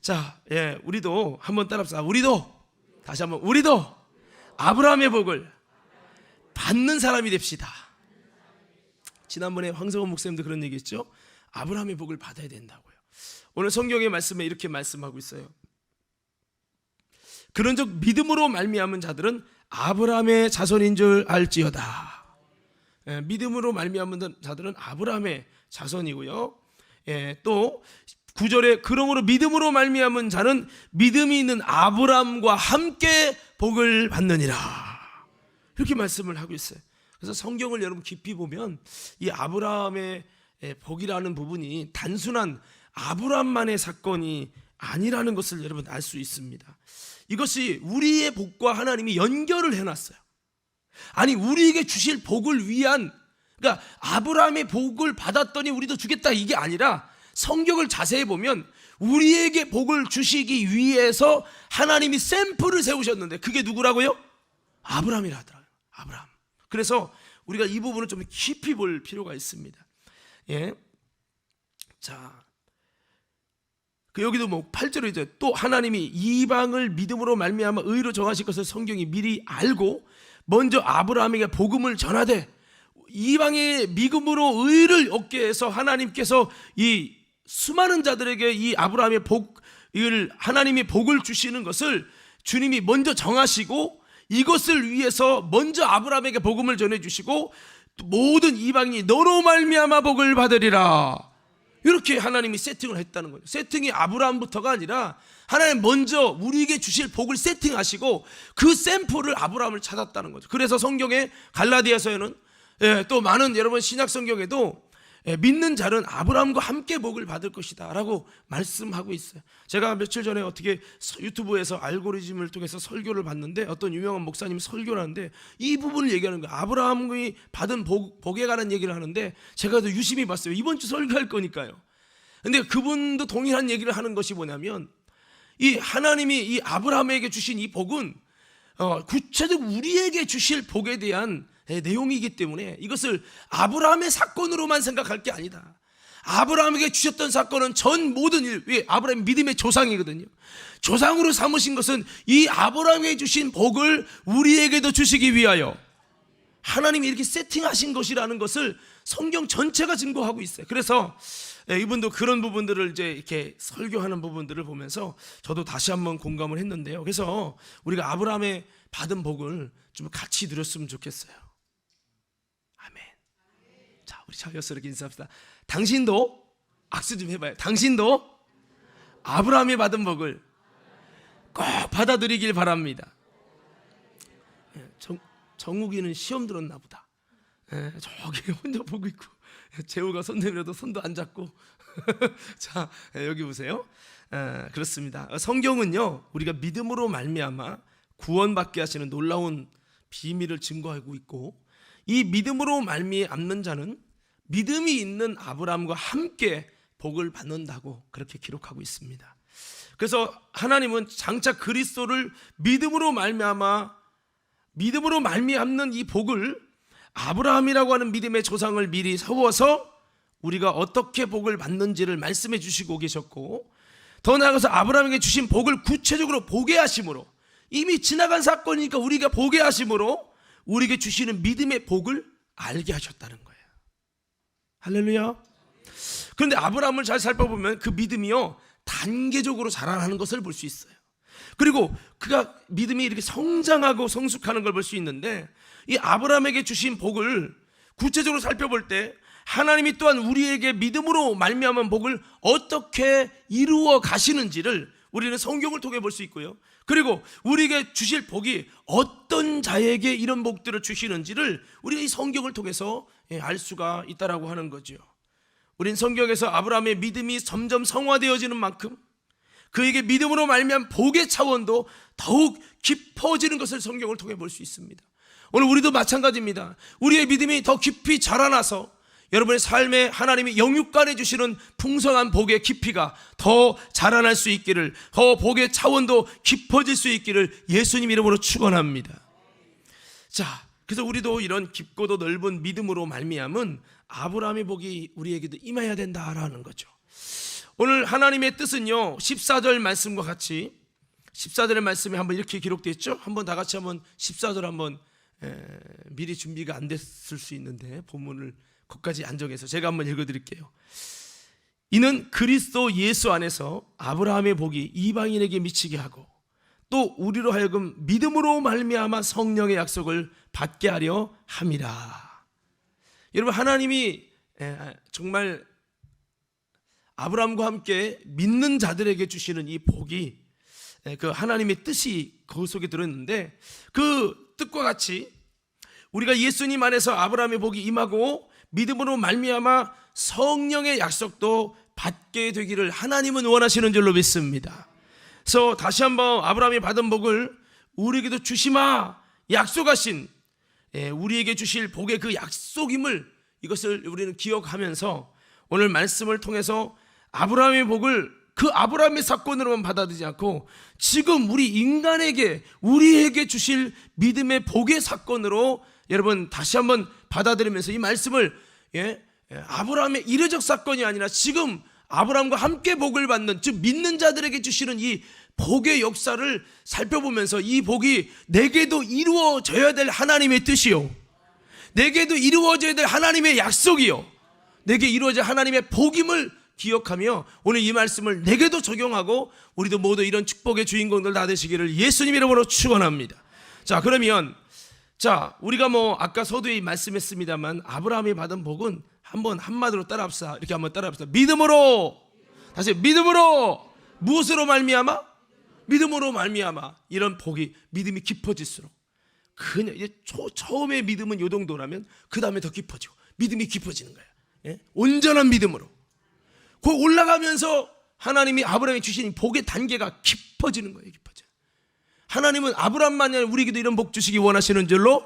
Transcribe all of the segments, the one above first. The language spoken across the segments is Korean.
자, 우리도 한번 따라합시다. 다시 한번 우리도 아브라함의 복을 받는 사람이 됩시다. 지난번에 황성원 목사님도 그런 얘기했죠. 아브라함의 복을 받아야 된다고요. 오늘 성경의 말씀에 이렇게 말씀하고 있어요. 그런즉 믿음으로 말미암은 자들은 아브라함의 자손인 줄 알지어다. 믿음으로 말미암은 자들은 아브라함의 자손이고요. 또 9절에 그러므로 믿음으로 말미암은 자는 믿음이 있는 아브라함과 함께 복을 받느니라. 이렇게 말씀을 하고 있어요. 그래서 성경을 여러분 깊이 보면 이 아브라함의 복이라는 부분이 단순한 아브라함만의 사건이 아니라는 것을 여러분 알 수 있습니다. 이것이 우리의 복과 하나님이 연결을 해놨어요. 아니 우리에게 주실 복을 위한, 그러니까 아브라함의 복을 받았더니 우리도 주겠다 이게 아니라 성경을 자세히 보면 우리에게 복을 주시기 위해서 하나님이 샘플을 세우셨는데 그게 누구라고요? 아브라함이라 하더라고요. 아브라함. 그래서 우리가 이 부분을 좀 깊이 볼 필요가 있습니다. 자, 여기도 8절에 이제 또 하나님이 이방을 믿음으로 말미암아 의로 정하실 것을 성경이 미리 알고 먼저 아브라함에게 복음을 전하되 이방의 믿음으로 의를 얻게 해서 하나님께서 이 수많은 자들에게 이 아브라함의 복을 하나님이 복을 주시는 것을 주님이 먼저 정하시고 이것을 위해서 먼저 아브라함에게 복음을 전해주시고 모든 이방인이 너로 말미암아 복을 받으리라. 이렇게 하나님이 세팅을 했다는 거예요. 세팅이 아브라함부터가 아니라 하나님 먼저 우리에게 주실 복을 세팅하시고 그 샘플을 아브라함을 찾았다는 거죠. 그래서 성경에 갈라디아서에는 또 많은 여러분 신약 성경에도 믿는 자는 아브라함과 함께 복을 받을 것이다 라고 말씀하고 있어요. 제가 며칠 전에 어떻게 유튜브에서 알고리즘을 통해서 설교를 봤는데 어떤 유명한 목사님이 설교를 하는데 이 부분을 얘기하는 거예요. 아브라함이 받은 복에 관한 얘기를 하는데 제가 더 유심히 봤어요. 이번 주 설교할 거니까요. 근데 그분도 동일한 얘기를 하는 것이 뭐냐면 이 하나님이 이 아브라함에게 주신 이 복은 구체적으로 우리에게 주실 복에 대한 내용이기 때문에 이것을 아브라함의 사건으로만 생각할 게 아니다. 아브라함에게 주셨던 사건은 전 모든 일, 아브라함 믿음의 조상이거든요. 조상으로 삼으신 것은 이 아브라함에게 주신 복을 우리에게도 주시기 위하여 하나님이 이렇게 세팅하신 것이라는 것을 성경 전체가 증거하고 있어요. 그래서 이분도 그런 부분들을 이제 이렇게 설교하는 부분들을 보면서 저도 다시 한번 공감을 했는데요. 그래서 우리가 아브라함의 받은 복을 좀 같이 누렸으면 좋겠어요. 아멘. 자, 우리 자연스럽게 인사합시다. 당신도 악수 좀 해봐요. 당신도 아브라함이 받은 복을 꼭 받아들이길 바랍니다. 정욱이는 시험 들었나 보다. 저기 혼자 보고 있고 재우가 손 내밀어도 손도 안 잡고 자, 여기 보세요. 그렇습니다. 성경은요 우리가 믿음으로 말미암아 구원받게 하시는 놀라운 비밀을 증거하고 있고 이 믿음으로 말미암는 자는 믿음이 있는 아브라함과 함께 복을 받는다고 그렇게 기록하고 있습니다. 그래서 하나님은 장차 그리스도를 믿음으로 말미암는 이 복을 아브라함이라고 하는 믿음의 조상을 미리 세워서 우리가 어떻게 복을 받는지를 말씀해 주시고 계셨고 더 나아가서 아브라함에게 주신 복을 구체적으로 보게 하심으로 이미 지나간 사건이니까 우리가 보게 하심으로 우리에게 주시는 믿음의 복을 알게 하셨다는 거예요. 할렐루야. 그런데 아브라함을 잘 살펴보면 그 믿음이요 단계적으로 자라나는 것을 볼 수 있어요. 그리고 그가 믿음이 이렇게 성장하고 성숙하는 걸 볼 수 있는데 이 아브라함에게 주신 복을 구체적으로 살펴볼 때 하나님이 또한 우리에게 믿음으로 말미암은 복을 어떻게 이루어 가시는지를 우리는 성경을 통해 볼 수 있고요. 그리고 우리에게 주실 복이 어떤 자에게 이런 복들을 주시는지를 우리가 이 성경을 통해서 알 수가 있다라고 하는 거죠. 우린 성경에서 아브라함의 믿음이 점점 성화되어지는 만큼 그에게 믿음으로 말미암은 복의 차원도 더욱 깊어지는 것을 성경을 통해 볼 수 있습니다. 오늘 우리도 마찬가지입니다. 우리의 믿음이 더 깊이 자라나서 여러분의 삶에 하나님이 영육간에 주시는 풍성한 복의 깊이가 더 자라날 수 있기를, 더 복의 차원도 깊어질 수 있기를 예수님 이름으로 축원합니다. 자, 그래서 우리도 이런 깊고도 넓은 믿음으로 말미암은 아브라함의 복이 우리에게도 임해야 된다라는 거죠. 오늘 하나님의 뜻은요 14절 말씀과 같이 14절의 말씀에 한번 이렇게 기록되어 있죠. 한번 다 같이 한번 14절 한번 미리 준비가 안 됐을 수 있는데 본문을 거기까지 안 정해서 제가 한번 읽어드릴게요. 이는 그리스도 예수 안에서 아브라함의 복이 이방인에게 미치게 하고 또 우리로 하여금 믿음으로 말미암아 성령의 약속을 받게 하려 함이라. 여러분, 하나님이 정말 아브라함과 함께 믿는 자들에게 주시는 이 복이 그 하나님의 뜻이 그 속에 들어있는데, 그 뜻과 같이 우리가 예수님 안에서 아브라함의 복이 임하고 믿음으로 말미암아 성령의 약속도 받게 되기를 하나님은 원하시는 줄로 믿습니다. 그래서 다시 한번 아브라함이 받은 복을 우리에게도 주시마 약속하신 우리에게 주실 복의 그 약속임을, 이것을 우리는 기억하면서 오늘 말씀을 통해서 아브라함의 복을 그 아브라함의 사건으로만 받아들이지 않고 지금 우리 인간에게 우리에게 주실 믿음의 복의 사건으로 여러분 다시 한번 받아들이면서 이 말씀을 아브라함의 이례적 사건이 아니라 지금 아브라함과 함께 복을 받는, 즉 믿는 자들에게 주시는 이 복의 역사를 살펴보면서 이 복이 내게도 이루어져야 될 하나님의 뜻이요, 내게도 이루어져야 될 하나님의 약속이요, 내게 이루어질 하나님의 복임을 기억하며 오늘 이 말씀을 내게도 적용하고 우리도 모두 이런 축복의 주인공들 다 되시기를 예수님 이름으로 축원합니다. 자, 그러면 우리가 아까 서두에 말씀했습니다만 아브라함이 받은 복은 한번 한마디로 따라합시다. 이렇게 한번 따라합시다. 믿음으로, 다시 믿음으로, 무엇으로 말미암아? 믿음으로 말미암아. 이런 복이, 믿음이 깊어질수록, 그냥 이제 처음에 믿음은 요 정도라면 그 다음에 더 깊어지고 믿음이 깊어지는 거예요. 온전한 믿음으로 그 올라가면서 하나님이 아브라함에 주신 복의 단계가 깊어지는 거예요. 깊어져. 하나님은 아브라함만이 아니라 우리에게도 이런 복 주시기 원하시는 줄로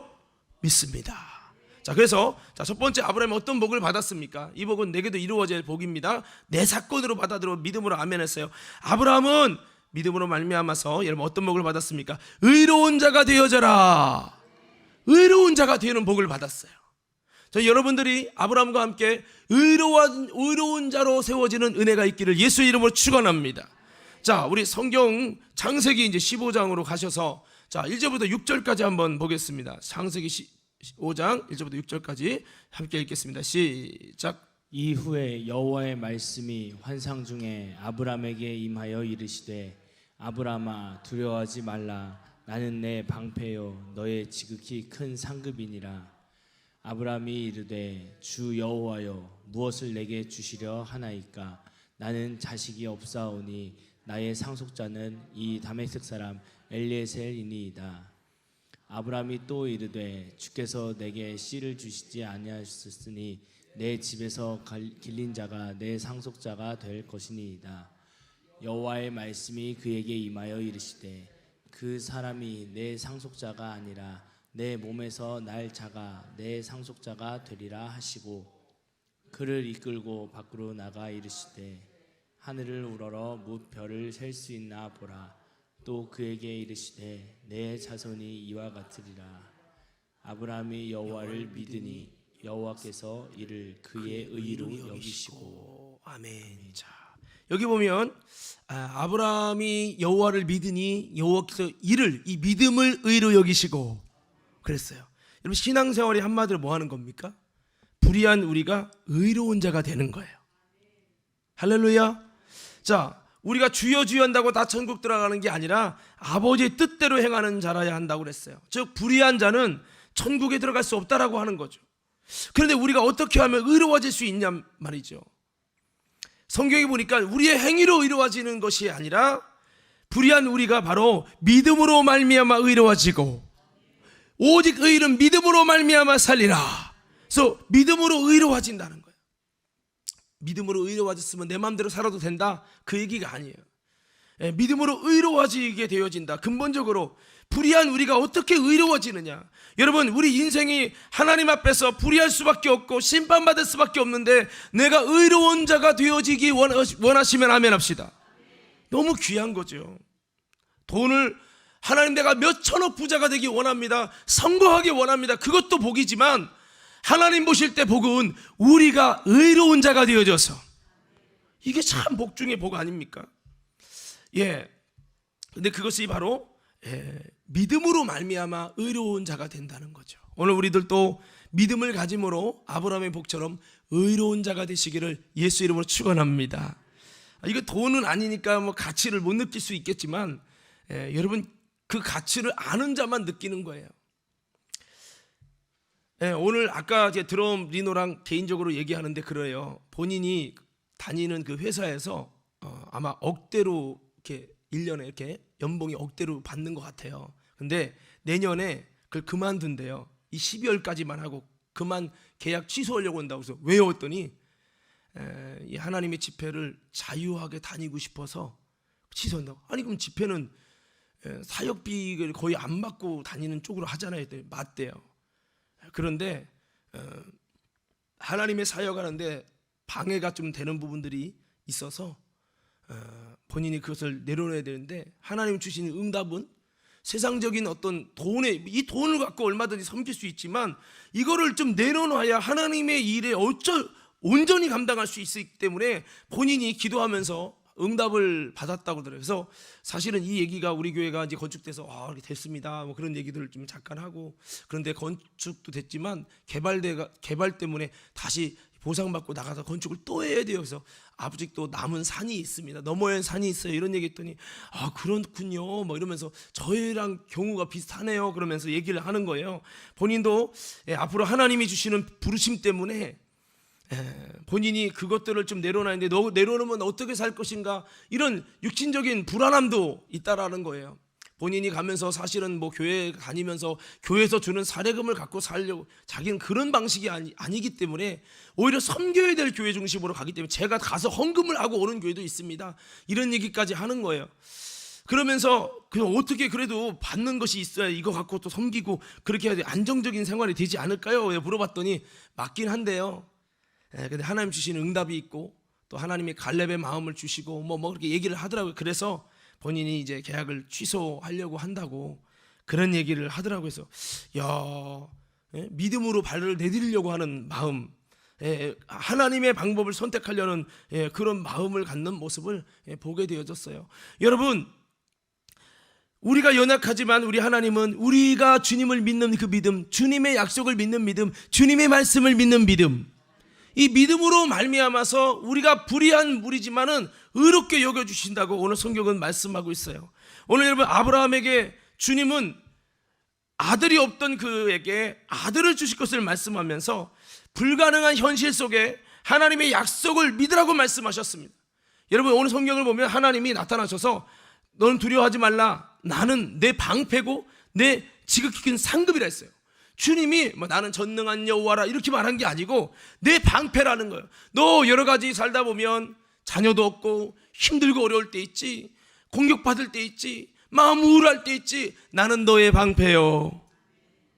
믿습니다. 자, 그래서 첫 번째, 아브라함이 어떤 복을 받았습니까? 이 복은 내게도 이루어질 복입니다. 내 사건으로 받아들여 믿음으로 아멘했어요. 아브라함은 믿음으로 말미암아서 여러분 어떤 복을 받았습니까? 의로운 자가 되어져라. 의로운 자가 되는 복을 받았어요. 여러분들이 아브라함과 함께 의로운 자로 세워지는 은혜가 있기를 예수 이름으로 축원합니다. 자, 우리 성경 창세기 이제 15장으로 가셔서 1절부터 6절까지 한번 보겠습니다. 창세기 15장 1절부터 6절까지 함께 읽겠습니다. 시작. 이후에 여호와의 말씀이 환상 중에 아브라함에게 임하여 이르시되 아브라함아 두려워하지 말라. 나는 내 방패요 너의 지극히 큰 상급이니라. 아브라함이 이르되 주 여호와여 무엇을 내게 주시려 하나이까. 나는 자식이 없사오니 나의 상속자는 이 다메섹 사람 엘리에셀이니이다. 아브라함이 또 이르되 주께서 내게 씨를 주시지 아니하셨으니 내 집에서 길린 자가 내 상속자가 될 것이니이다. 여호와의 말씀이 그에게 임하여 이르시되 그 사람이 내 상속자가 아니라 내 몸에서 날 자가 내 상속자가 되리라 하시고 그를 이끌고 밖으로 나가 이르시되 하늘을 우러러 뭇 별을 셀 수 있나 보라. 또 그에게 이르시되 내 자손이 이와 같으리라. 아브라함이 여호와를 믿으니 여호와께서 이를 그의 의로 여기시고. 아멘. 자, 여기 보면 아브라함이 여호와를 믿으니 여호와께서 이를, 이 믿음을 의로 여기시고 그랬어요. 여러분, 신앙생활이 한마디로 뭐 하는 겁니까? 불의한 우리가 의로운 자가 되는 거예요. 할렐루야. 자, 우리가 주여 주여 한다고 다 천국 들어가는 게 아니라 아버지의 뜻대로 행하는 자라야 한다고 그랬어요. 즉 불의한 자는 천국에 들어갈 수 없다라고 하는 거죠. 그런데 우리가 어떻게 하면 의로워질 수 있냐 말이죠. 성경에 보니까 우리의 행위로 의로워지는 것이 아니라 불의한 우리가 바로 믿음으로 말미암아 의로워지고 오직 의인은 믿음으로 말미암아 살리라. 그래서 믿음으로 의로워진다는 거예요. 믿음으로 의로워졌으면 내 마음대로 살아도 된다, 그 얘기가 아니에요. 믿음으로 의로워지게 되어진다. 근본적으로 불의한 우리가 어떻게 의로워지느냐. 여러분, 우리 인생이 하나님 앞에서 불의할 수밖에 없고 심판받을 수밖에 없는데 내가 의로운 자가 되어지기 원하시면 아멘 합시다. 너무 귀한 거죠. 돈을 하나님 내가 몇 천억 부자가 되기 원합니다. 성공하기 원합니다. 그것도 복이지만 하나님 보실 때 복은 우리가 의로운 자가 되어져서, 이게 참 복 중에 복 아닙니까? 예. 근데 그것이 바로 믿음으로 말미암아 의로운 자가 된다는 거죠. 오늘 우리들도 믿음을 가짐으로 아브라함의 복처럼 의로운 자가 되시기를 예수 이름으로 축원합니다. 이거 돈은 아니니까 뭐 가치를 못 느낄 수 있겠지만 여러분 그 가치를 아는 자만 느끼는 거예요. 오늘 아까 제 드럼 리노랑 개인적으로 얘기하는데 그래요. 본인이 다니는 그 회사에서 아마 억대로 이렇게 1년에 이렇게 연봉이 억대로 받는 것 같아요. 근데 내년에 그걸 그만둔대요. 이 12월까지만 하고 그만 계약 취소하려고 한다고 해서 왜요? 했더니 이 하나님의 집회를 자유하게 다니고 싶어서 취소한다고. 아니 그럼 집회는 사역비를 거의 안 받고 다니는 쪽으로 하잖아요. 했더니 맞대요. 그런데 하나님의 사역하는데 방해가 좀 되는 부분들이 있어서 본인이 그것을 내려놔야 되는데 하나님 주시는 응답은 세상적인 어떤 이 돈을 갖고 얼마든지 섬길 수 있지만 이거를 좀 내려놔야 하나님의 일에 온전히 감당할 수 있기 때문에 본인이 기도하면서 응답을 받았다고 들어요. 그래서 사실은 이 얘기가 우리 교회가 이제 건축돼서 됐습니다. 뭐 그런 얘기들을 좀 잠깐 하고 그런데 건축도 됐지만 개발 때문에 다시 보상받고 나가서 건축을 또 해야 돼요. 그래서 아직도 남은 산이 있습니다. 넘어야 할 산이 있어요. 이런 얘기했더니 그렇군요. 뭐 이러면서 저희랑 경우가 비슷하네요. 그러면서 얘기를 하는 거예요. 본인도 앞으로 하나님이 주시는 부르심 때문에 본인이 그것들을 좀 내려놔야 너 내려놓으면 어떻게 살 것인가 이런 육신적인 불안함도 있다라는 거예요. 본인이 가면서 사실은 뭐 교회 다니면서 교회에서 주는 사례금을 갖고 살려고 자기는 그런 방식이 아니기 때문에 오히려 섬겨야 될 교회 중심으로 가기 때문에 제가 가서 헌금을 하고 오는 교회도 있습니다. 이런 얘기까지 하는 거예요. 그러면서 그냥 어떻게 그래도 받는 것이 있어야 이거 갖고 또 섬기고 그렇게 해야 안정적인 생활이 되지 않을까요? 물어봤더니 맞긴 한데요. 근데 하나님 주시는 응답이 있고 또 하나님의 갈렙의 마음을 주시고 뭐 그렇게 얘기를 하더라고요. 그래서 본인이 이제 계약을 취소하려고 한다고 그런 얘기를 하더라고요. 그래서 믿음으로 발을 내디려고 하는 마음, 하나님의 방법을 선택하려는 그런 마음을 갖는 모습을 보게 되어졌어요. 여러분, 우리가 연약하지만 우리 하나님은 우리가 주님을 믿는 그 믿음, 주님의 약속을 믿는 믿음, 주님의 말씀을 믿는 믿음, 이 믿음으로 말미암아서 우리가 불의한 무리지만은 의롭게 여겨주신다고 오늘 성경은 말씀하고 있어요. 오늘 여러분 아브라함에게 주님은 아들이 없던 그에게 아들을 주실 것을 말씀하면서 불가능한 현실 속에 하나님의 약속을 믿으라고 말씀하셨습니다. 여러분 오늘 성경을 보면 하나님이 나타나셔서 너는 두려워하지 말라. 나는 내 방패고 내 지극히 큰 상급이라 했어요. 주님이 나는 전능한 여호와라 이렇게 말한 게 아니고 내 방패라는 거예요. 너 여러 가지 살다 보면 자녀도 없고 힘들고 어려울 때 있지, 공격받을 때 있지, 마음 우울할 때 있지. 나는 너의 방패요.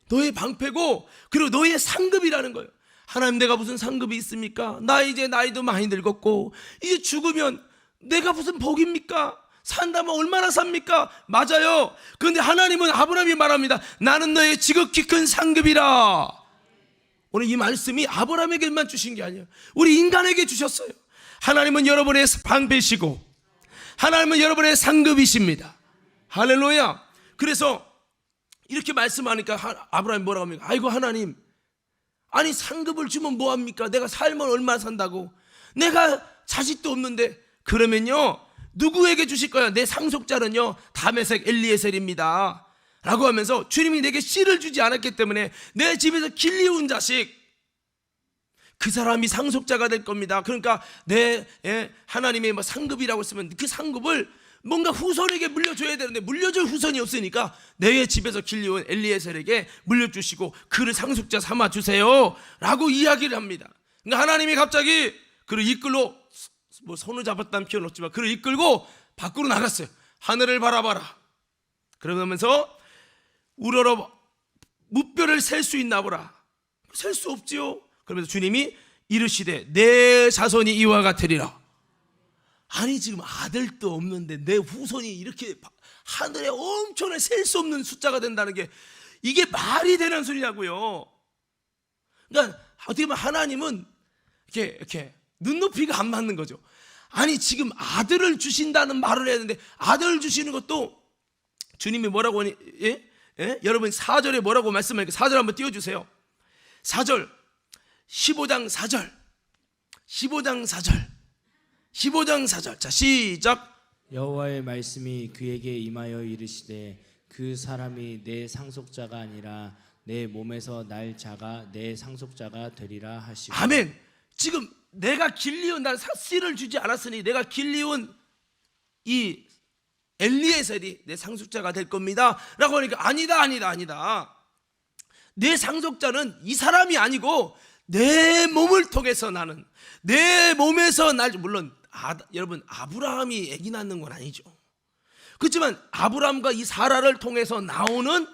너의 방패고 그리고 너의 상급이라는 거예요. 하나님 내가 무슨 상급이 있습니까? 나 이제 나이도 많이 늙었고 이제 죽으면 내가 무슨 복입니까? 산다면 얼마나 삽니까? 맞아요. 그런데 하나님은 아브라함이 말합니다. 나는 너의 지극히 큰 상급이라. 오늘 이 말씀이 아브라함에게만 주신 게 아니에요. 우리 인간에게 주셨어요. 하나님은 여러분의 방패시고 하나님은 여러분의 상급이십니다. 할렐루야. 그래서 이렇게 말씀하니까 아브라함이 뭐라고 합니까? 아이고 하나님, 아니 상급을 주면 뭐합니까? 내가 살면 얼마나 산다고? 내가 자식도 없는데. 그러면요 누구에게 주실 거야? 내 상속자는요 다메섹 엘리에셀입니다 라고 하면서 주님이 내게 씨를 주지 않았기 때문에 내 집에서 길리운 자식 그 사람이 상속자가 될 겁니다. 그러니까 내 하나님의 상급이라고 쓰면 그 상급을 뭔가 후손에게 물려줘야 되는데 물려줄 후손이 없으니까 내 집에서 길리운 엘리에셀에게 물려주시고 그를 상속자 삼아주세요 라고 이야기를 합니다. 그러니까 하나님이 갑자기 그를 이끌로 손을 잡았다는 표현 없지만 그를 이끌고 밖으로 나갔어요. 하늘을 바라봐라. 그러면서 우러러 무뼈를 셀 수 있나 보라. 셀 수 없지요. 그러면서 주님이 이르시되 내 자손이 이와 같으리라. 아니 지금 아들도 없는데 내 후손이 이렇게 하늘에 엄청나게 셀 수 없는 숫자가 된다는 게 이게 말이 되는 소리냐고요. 그러니까 어떻게 보면 하나님은 이렇게 눈높이가 안 맞는 거죠. 아니 지금 아들을 주신다는 말을 해야 되는데 아들을 주시는 것도 주님이 뭐라고 하니? 예? 예? 여러분 4절에 뭐라고 말씀하니까 4절 한번 띄워주세요. 4절 15장 4절 15장 4절 15장 4절 자 시작. 여호와의 말씀이 그에게 임하여 이르시되 그 사람이 내 상속자가 아니라 내 몸에서 날 자가 내 상속자가 되리라 하시고. 아멘. 지금 내가 길리온 난 씨를 주지 않았으니 내가 길리온 이 엘리에셀이 내 상속자가 될 겁니다 라고 하니까 아니다. 내 상속자는 이 사람이 아니고 내 몸을 통해서 나는 내 몸에서 날 물론 여러분 아브라함이 아기 낳는 건 아니죠. 그렇지만 아브라함과 이 사라를 통해서 나오는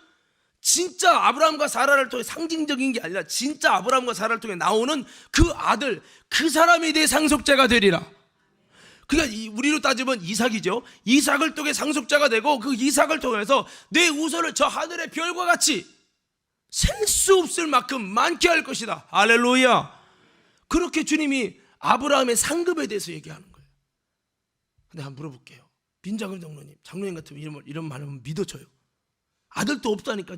진짜 아브라함과 사라를 통해 상징적인 게 아니라 진짜 아브라함과 사라를 통해 나오는 그 아들 그 사람이 내 상속자가 되리라. 그러니까 우리로 따지면 이삭이죠. 이삭을 통해 상속자가 되고 그 이삭을 통해서 내 후손을 저 하늘의 별과 같이 셀 수 없을 만큼 많게 할 것이다. 할렐루야. 그렇게 주님이 아브라함의 상급에 대해서 얘기하는 거예요. 근데 한번 물어볼게요. 빈자금 장로님 같으면 이런 말하면 믿어져요? 아들도 없다니까.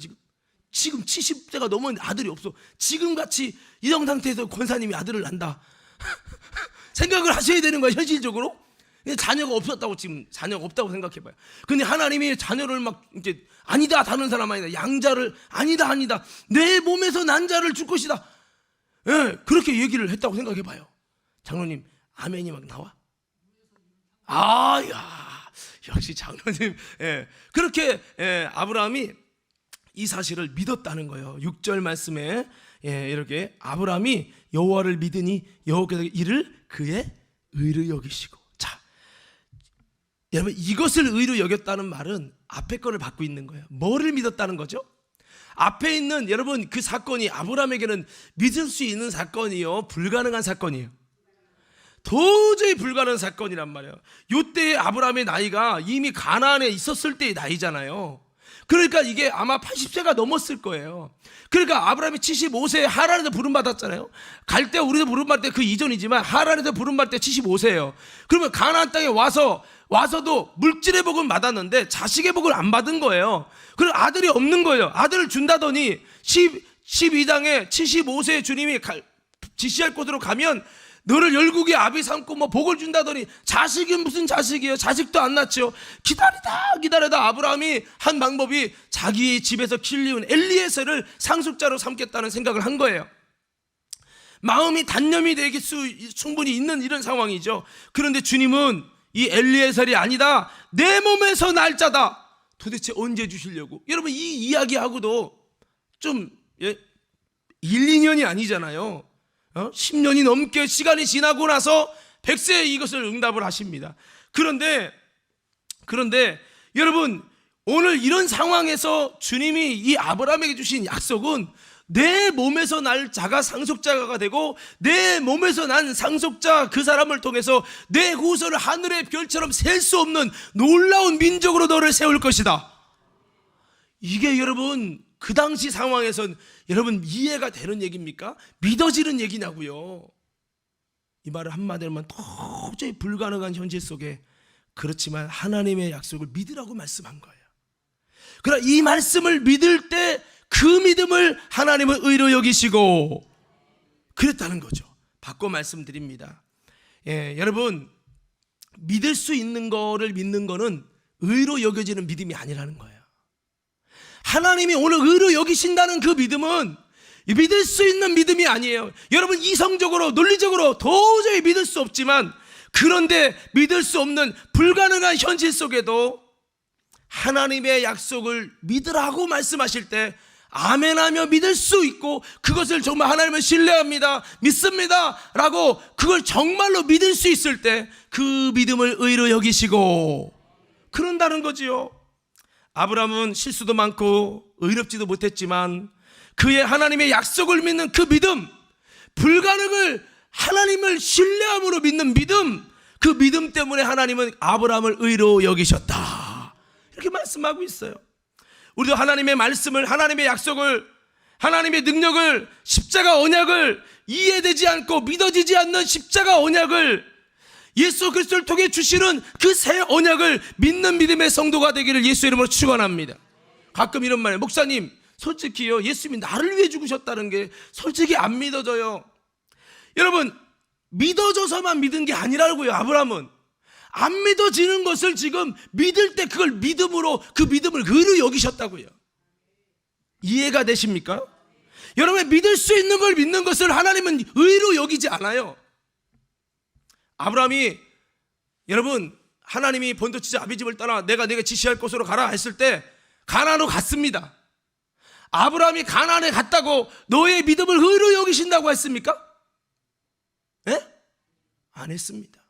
지금 70세가 넘었는데 아들이 없어. 지금같이 이런 상태에서 권사님이 아들을 낳는다 생각을 하셔야 되는 거야. 현실적으로 자녀가 없었다고, 지금 자녀가 없다고 생각해봐요. 근데 하나님이 자녀를 막 이제 아니다 다른 사람 아니다 양자를 아니다 내 몸에서 난 자를 줄 것이다, 예, 그렇게 얘기를 했다고 생각해봐요. 장로님 아멘이 막 나와? 아야 역시 장로님. 예, 그렇게 아브라함이 이 사실을 믿었다는 거예요. 6절 말씀에 이렇게 아브라함이 여호와를 믿으니 여호와께서 이를 그의 의로 여기시고. 자, 여러분 이것을 의로 여겼다는 말은 앞에 거를 받고 있는 거예요. 뭐를 믿었다는 거죠? 앞에 있는 여러분 그 사건이 아브라함에게는 믿을 수 있는 사건이요 불가능한 사건이에요. 도저히 불가능한 사건이란 말이에요. 이때 아브라함의 나이가 이미 가나안에 있었을 때의 나이잖아요. 그러니까 이게 아마 80세가 넘었을 거예요. 그러니까 아브라함이 75세에 하란에서 부름받았잖아요. 갈 때 우리도 부름받을 때 그 이전이지만 하란에서 부름받을 때 75세예요. 그러면 가나안 땅에 와서도 물질의 복은 받았는데 자식의 복을 안 받은 거예요. 그리고 아들이 없는 거예요. 아들을 준다더니 12장에 75세에 주님이 지시할 곳으로 가면 너를 열국의 아비 삼고 뭐 복을 준다더니 자식이 무슨 자식이에요? 자식도 안 낳죠. 기다리다 아브라함이 한 방법이 자기 집에서 길리운 엘리에셀을 상속자로 삼겠다는 생각을 한 거예요. 마음이 단념이 되기 충분히 있는 이런 상황이죠. 그런데 주님은 이 엘리에셀이 아니다 내 몸에서 날 자다 도대체 언제 주시려고? 여러분 이 이야기하고도 좀 1, 2년이 아니잖아요. 10년이 넘게 시간이 지나고 나서 100세에 이것을 응답을 하십니다. 그런데 여러분 오늘 이런 상황에서 주님이 이 아브라함에게 주신 약속은 내 몸에서 날 자가 상속자가 되고 내 몸에서 난 상속자 그 사람을 통해서 내 후손을 하늘의 별처럼 셀 수 없는 놀라운 민족으로 너를 세울 것이다. 이게 여러분 그 당시 상황에선 여러분 이해가 되는 얘기입니까? 믿어지는 얘기냐고요. 이 말을 한마디로만 도저히 불가능한 현실 속에 그렇지만 하나님의 약속을 믿으라고 말씀한 거예요. 그러나 이 말씀을 믿을 때 그 믿음을 하나님은 의로 여기시고 그랬다는 거죠. 바꿔 말씀드립니다. 여러분 믿을 수 있는 거를 믿는 거는 의로 여겨지는 믿음이 아니라는 거예요. 하나님이 오늘 의로 여기신다는 그 믿음은 믿을 수 있는 믿음이 아니에요. 여러분 이성적으로 논리적으로 도저히 믿을 수 없지만 그런데 믿을 수 없는 불가능한 현실 속에도 하나님의 약속을 믿으라고 말씀하실 때 아멘하며 믿을 수 있고 그것을 정말 하나님을 신뢰합니다 믿습니다 라고 그걸 정말로 믿을 수 있을 때 그 믿음을 의로 여기시고 그런다는 거지요. 아브라함은 실수도 많고 의롭지도 못했지만 그의 하나님의 약속을 믿는 그 믿음, 불가능을 하나님을 신뢰함으로 믿는 믿음, 그 믿음 때문에 하나님은 아브라함을 의로 여기셨다 이렇게 말씀하고 있어요. 우리도 하나님의 말씀을, 하나님의 약속을, 하나님의 능력을, 십자가 언약을 이해되지 않고 믿어지지 않는 십자가 언약을 예수 그리스도를 통해 주시는 그 새 언약을 믿는 믿음의 성도가 되기를 예수 이름으로 축원합니다. 가끔 이런 말이에요. 목사님, 솔직히요, 예수님이 나를 위해 죽으셨다는 게 솔직히 안 믿어져요. 여러분, 믿어져서만 믿은 게 아니라고요. 아브라함은 안 믿어지는 것을 지금 믿을 때 그걸 믿음으로, 그 믿음을 의로 여기셨다고요. 이해가 되십니까? 여러분, 믿을 수 있는 걸 믿는 것을 하나님은 의로 여기지 않아요. 아브라함이, 여러분, 하나님이 본토지자 아비집을 떠나 내가 네가 지시할 곳으로 가라 했을 때 가나안으로 갔습니다. 아브라함이 가나안에 갔다고 너의 믿음을 의로 여기신다고 했습니까? 예? 안 했습니다.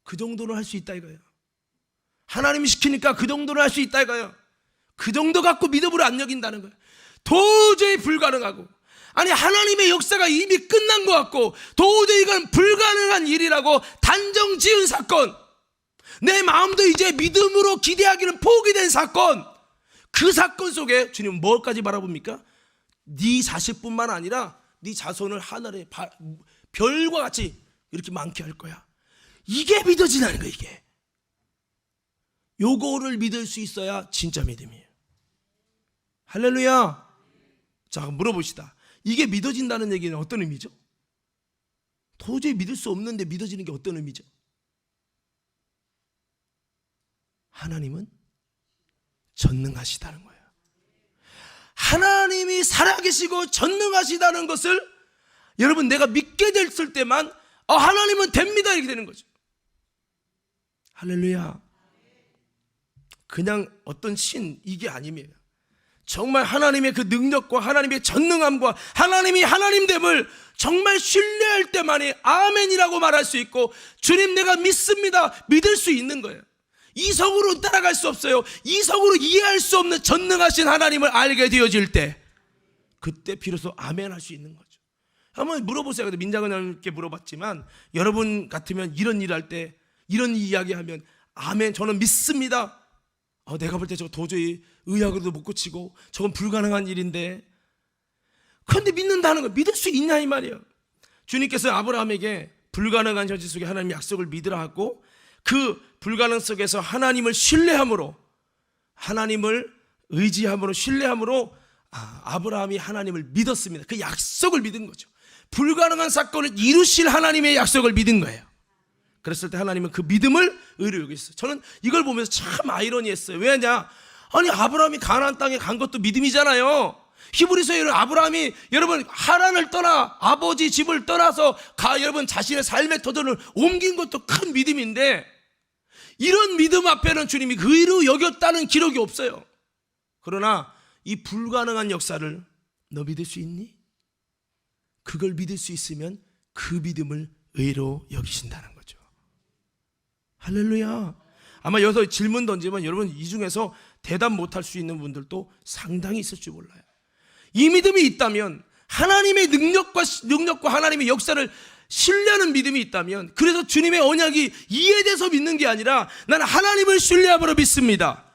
그 정도는 할 수 있다 이거예요. 하나님이 시키니까 그 정도는 할 수 있다 이거예요. 그 정도 갖고 믿음으로 안 여긴다는 거예요. 도저히 불가능하고, 아니 하나님의 역사가 이미 끝난 것 같고 도저히 이건 불가능한 일이라고 단정 지은 사건, 내 마음도 이제 믿음으로 기대하기는 포기된 사건, 그 사건 속에 주님은 뭘까지 바라봅니까? 네 자식뿐만 아니라 네 자손을 하늘의 별과 같이 이렇게 많게 할 거야. 이게 믿어지는 거예요. 이게 요거를 믿을 수 있어야 진짜 믿음이에요. 할렐루야. 자, 물어봅시다. 이게 믿어진다는 얘기는 어떤 의미죠? 도저히 믿을 수 없는데 믿어지는 게 어떤 의미죠? 하나님은 전능하시다는 거예요. 하나님이 살아계시고 전능하시다는 것을 여러분 내가 믿게 됐을 때만 하나님은 됩니다 이렇게 되는 거죠. 할렐루야. 그냥 어떤 신 이게 아닙니다. 정말 하나님의 그 능력과 하나님의 전능함과 하나님이 하나님됨을 정말 신뢰할 때만이 아멘이라고 말할 수 있고, 주님 내가 믿습니다 믿을 수 있는 거예요. 이성으로 따라갈 수 없어요. 이성으로 이해할 수 없는 전능하신 하나님을 알게 되어질 때, 그때 비로소 아멘 할 수 있는 거죠. 한번 물어보세요. 민장은님께 물어봤지만 여러분 같으면 이런 일 할 때 이런 이야기하면 아멘 저는 믿습니다. 내가 볼 때 저거 도저히 의학으로도 못 고치고 저건 불가능한 일인데, 그런데 믿는다는 거, 믿을 수 있냐 이 말이에요. 주님께서 아브라함에게 불가능한 현실 속에 하나님의 약속을 믿으라 하고, 그 불가능 속에서 하나님을 신뢰함으로, 하나님을 의지함으로 신뢰함으로 아브라함이 하나님을 믿었습니다. 그 약속을 믿은 거죠. 불가능한 사건을 이루실 하나님의 약속을 믿은 거예요. 그랬을 때 하나님은 그 믿음을 의로 여기셨어요. 저는 이걸 보면서 참 아이러니했어요. 왜냐? 아니 아브라함이 가나안 땅에 간 것도 믿음이잖아요. 히브리서에 아브라함이 여러분 하란을 떠나 아버지 집을 떠나서 여러분 자신의 삶의 터전을 옮긴 것도 큰 믿음인데, 이런 믿음 앞에는 주님이 의로 여겼다는 기록이 없어요. 그러나 이 불가능한 역사를 너 믿을 수 있니? 그걸 믿을 수 있으면 그 믿음을 의로 여기신다는 거죠. 할렐루야. 아마 여기서 질문 던지면 여러분 이 중에서 대답 못할 수 있는 분들도 상당히 있을 줄 몰라요. 이 믿음이 있다면, 하나님의 능력과 하나님의 역사를 신뢰하는 믿음이 있다면, 그래서 주님의 언약이 이해돼서 믿는 게 아니라 나는 하나님을 신뢰함으로 믿습니다,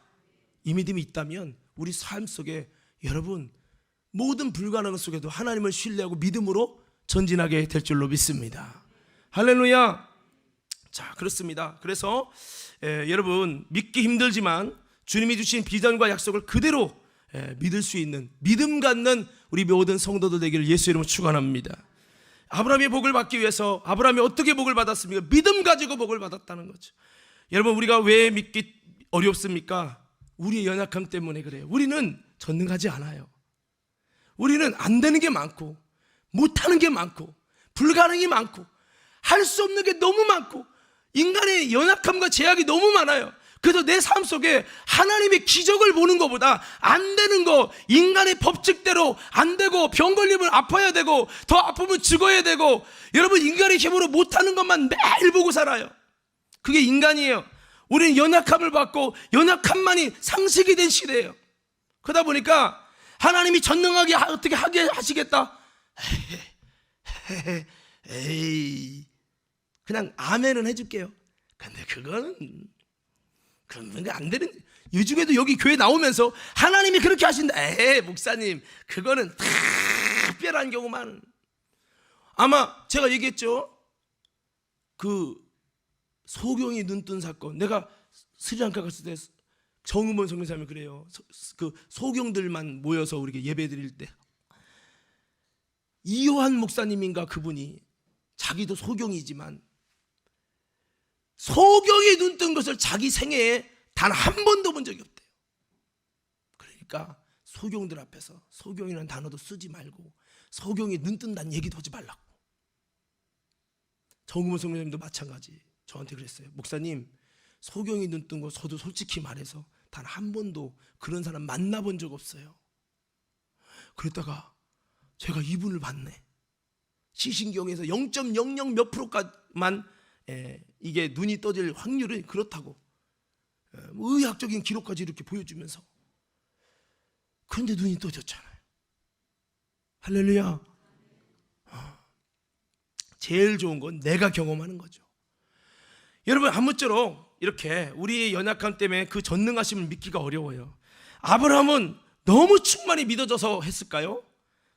이 믿음이 있다면 우리 삶 속에 여러분 모든 불가능 속에도 하나님을 신뢰하고 믿음으로 전진하게 될 줄로 믿습니다. 할렐루야. 자, 그렇습니다. 그래서 여러분 믿기 힘들지만 주님이 주신 비전과 약속을 그대로 믿을 수 있는 믿음 갖는 우리 모든 성도들 되기를 예수 이름으로 축원합니다. 아브라함의 복을 받기 위해서 아브라함이 어떻게 복을 받았습니까? 믿음 가지고 복을 받았다는 거죠. 여러분 우리가 왜 믿기 어렵습니까? 우리의 연약함 때문에 그래요. 우리는 전능하지 않아요. 우리는 안 되는 게 많고 못하는 게 많고 불가능이 많고 할 수 없는 게 너무 많고 인간의 연약함과 제약이 너무 많아요. 그래서 내 삶 속에 하나님의 기적을 보는 것보다 안 되는 거, 인간의 법칙대로 안 되고 병 걸리면 아파야 되고 더 아프면 죽어야 되고, 여러분 인간의 힘으로 못하는 것만 매일 보고 살아요. 그게 인간이에요. 우리는 연약함을 받고 연약함만이 상식이 된 시대예요. 그러다 보니까 하나님이 전능하게 어떻게 하게 하시겠다, 에이 그냥 아멘은 해줄게요. 근데 그건 안 되는, 요즘에도 여기 교회 나오면서 하나님이 그렇게 하신다, 목사님 그거는 특별한 경우만. 아마 제가 얘기했죠. 그 소경이 눈뜬 사건. 내가 스리랑카 갔을 때 정음원 선교사님이 그래요. 그 소경들만 모여서 우리가 예배 드릴 때 이요한 목사님인가 그분이 자기도 소경이지만 소경이 눈뜬 것을 자기 생애에 단 한 번도 본 적이 없대요. 그러니까 소경들 앞에서 소경이라는 단어도 쓰지 말고 소경이 눈뜬다는 얘기도 하지 말라고. 정금원 선교사님도 마찬가지 저한테 그랬어요. 목사님, 소경이 눈뜬 거 저도 솔직히 말해서 단 한 번도 그런 사람 만나본 적 없어요. 그랬다가 제가 이분을 봤네. 시신경에서 0.00 몇 프로까지만 이게 눈이 떠질 확률은 그렇다고 의학적인 기록까지 이렇게 보여주면서, 그런데 눈이 떠졌잖아요. 할렐루야. 제일 좋은 건 내가 경험하는 거죠. 여러분, 아무쪼록 이렇게 우리의 연약함 때문에 그 전능하심을 믿기가 어려워요. 아브라함은 너무 충만히 믿어져서 했을까요?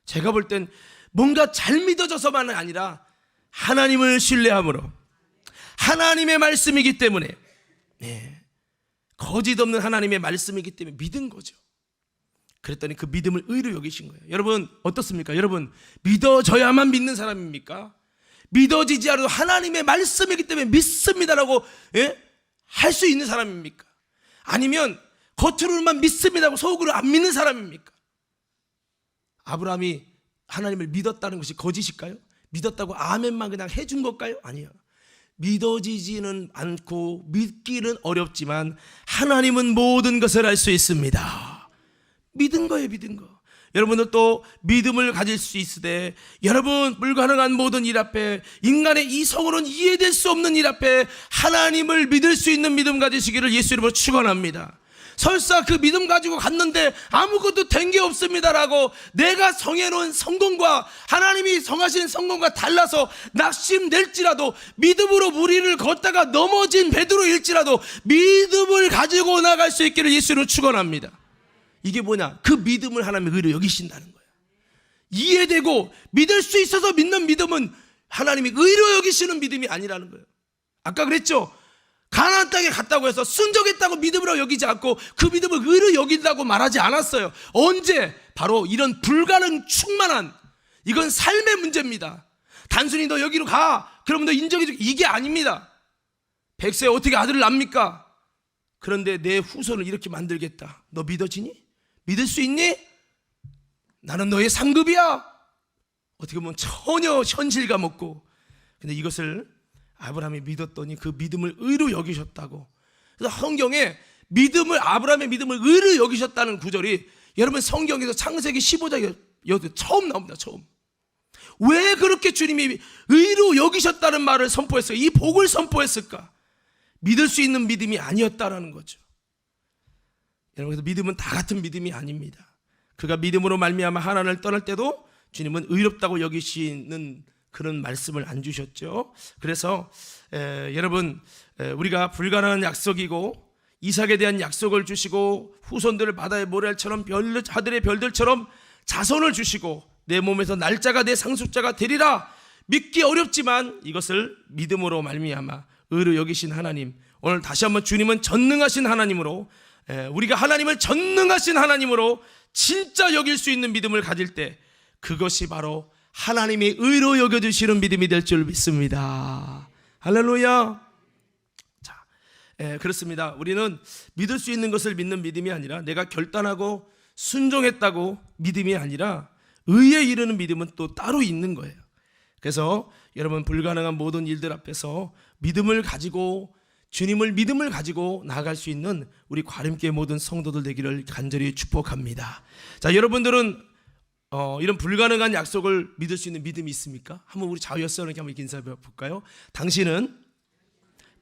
제가 볼 땐 뭔가 잘 믿어져서만은 아니라 하나님을 신뢰함으로, 하나님의 말씀이기 때문에, 거짓 없는 하나님의 말씀이기 때문에 믿은 거죠. 그랬더니 그 믿음을 의로 여기신 거예요. 여러분 어떻습니까? 여러분 믿어져야만 믿는 사람입니까? 믿어지지 않아도 하나님의 말씀이기 때문에 믿습니다라고 할 수 있는 사람입니까? 아니면 겉으로만 믿습니다고 속으로 안 믿는 사람입니까? 아브라함이 하나님을 믿었다는 것이 거짓일까요? 믿었다고 아멘만 그냥 해준 걸까요? 아니요. 믿어지지는 않고 믿기는 어렵지만 하나님은 모든 것을 알 수 있습니다. 믿은 거예요, 믿은 거. 여러분도 또 믿음을 가질 수 있으되, 여러분 불가능한 모든 일 앞에, 인간의 이성으로는 이해될 수 없는 일 앞에 하나님을 믿을 수 있는 믿음 가지시기를 예수 이름으로 축원합니다. 설사 그 믿음 가지고 갔는데 아무것도 된 게 없습니다라고 내가 정해놓은 성공과 하나님이 정하신 성공과 달라서 낙심될지라도, 믿음으로 무리를 걷다가 넘어진 베드로일지라도 믿음을 가지고 나갈 수 있기를 예수로 축원합니다. 이게 뭐냐? 그 믿음을 하나님의 의로 여기신다는 거예요. 이해되고 믿을 수 있어서 믿는 믿음은 하나님이 의로 여기시는 믿음이 아니라는 거예요. 아까 그랬죠? 가나안 땅에 갔다고 해서 순종했다고 믿음으로 여기지 않고 그 믿음을 의로 여긴다고 말하지 않았어요. 언제? 바로 이런 불가능 충만한, 이건 삶의 문제입니다. 단순히 너 여기로 가, 그러면 너 인정해주고, 이게 아닙니다. 100세에 어떻게 아들을 낳습니까? 그런데 내 후손을 이렇게 만들겠다. 너 믿어지니? 믿을 수 있니? 나는 너의 상급이야. 어떻게 보면 전혀 현실감 없고, 근데 이것을 아브라함이 믿었더니 그 믿음을 의로 여기셨다고. 그래서 성경에 믿음을, 아브라함의 믿음을 의로 여기셨다는 구절이 여러분 성경에서 창세기 15장에 처음 나옵니다. 처음. 왜 그렇게 주님이 의로 여기셨다는 말을 선포했어요? 이 복을 선포했을까? 믿을 수 있는 믿음이 아니었다라는 거죠. 여러분, 그래서 믿음은 다 같은 믿음이 아닙니다. 그가 믿음으로 말미암아 하나님을 떠날 때도 주님은 의롭다고 여기시는 그런 말씀을 안 주셨죠. 그래서 여러분, 우리가 불가능한 약속이고 이삭에 대한 약속을 주시고 후손들을 바다의 모래알처럼 하늘의 별들처럼 자손을 주시고 내 몸에서 날짜가 내 상속자가 되리라, 믿기 어렵지만 이것을 믿음으로 말미암아 의로 여기신 하나님, 오늘 다시 한번 주님은 전능하신 하나님으로, 우리가 하나님을 전능하신 하나님으로 진짜 여길 수 있는 믿음을 가질 때 그것이 바로 하나님이 의로 여겨주시는 믿음이 될 줄 믿습니다. 할렐루야. 자, 그렇습니다. 우리는 믿을 수 있는 것을 믿는 믿음이 아니라, 내가 결단하고 순종했다고 믿음이 아니라 의에 이르는 믿음은 또 따로 있는 거예요. 그래서 여러분, 불가능한 모든 일들 앞에서 믿음을 가지고, 주님을 믿음을 가지고 나아갈 수 있는 우리 과림교회 모든 성도들 되기를 간절히 축복합니다. 자, 여러분들은 이런 불가능한 약속을 믿을 수 있는 믿음이 있습니까? 한번 우리 좌우여서는 한번 인사해 볼까요? 당신은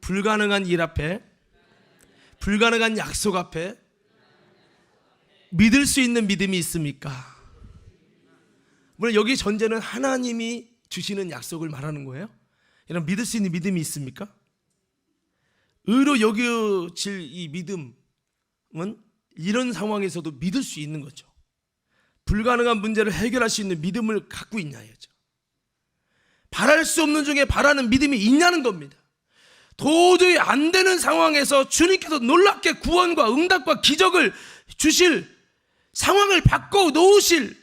불가능한 일 앞에, 불가능한 약속 앞에 믿을 수 있는 믿음이 있습니까? 물론 여기 전제는 하나님이 주시는 약속을 말하는 거예요. 여러분, 믿을 수 있는 믿음이 있습니까? 의로 여겨질 이 믿음은 이런 상황에서도 믿을 수 있는 거죠. 불가능한 문제를 해결할 수 있는 믿음을 갖고 있냐죠. 바랄 수 없는 중에 바라는 믿음이 있냐는 겁니다. 도저히 안 되는 상황에서 주님께서 놀랍게 구원과 응답과 기적을 주실, 상황을 바꿔 놓으실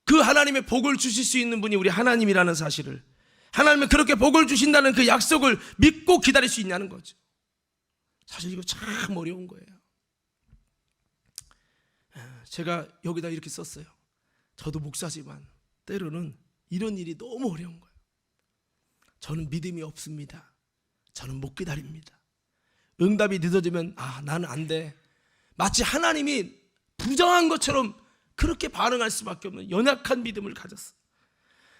그 하나님의 복을 주실 수 있는 분이 우리 하나님이라는 사실을, 하나님은 그렇게 복을 주신다는 그 약속을 믿고 기다릴 수 있냐는 거죠. 사실 이거 참 어려운 거예요. 제가 여기다 이렇게 썼어요. 저도 목사지만 때로는 이런 일이 너무 어려운 거예요. 저는 믿음이 없습니다. 저는 못 기다립니다. 응답이 늦어지면 나는 안 돼. 마치 하나님이 부정한 것처럼 그렇게 반응할 수밖에 없는 연약한 믿음을 가졌어.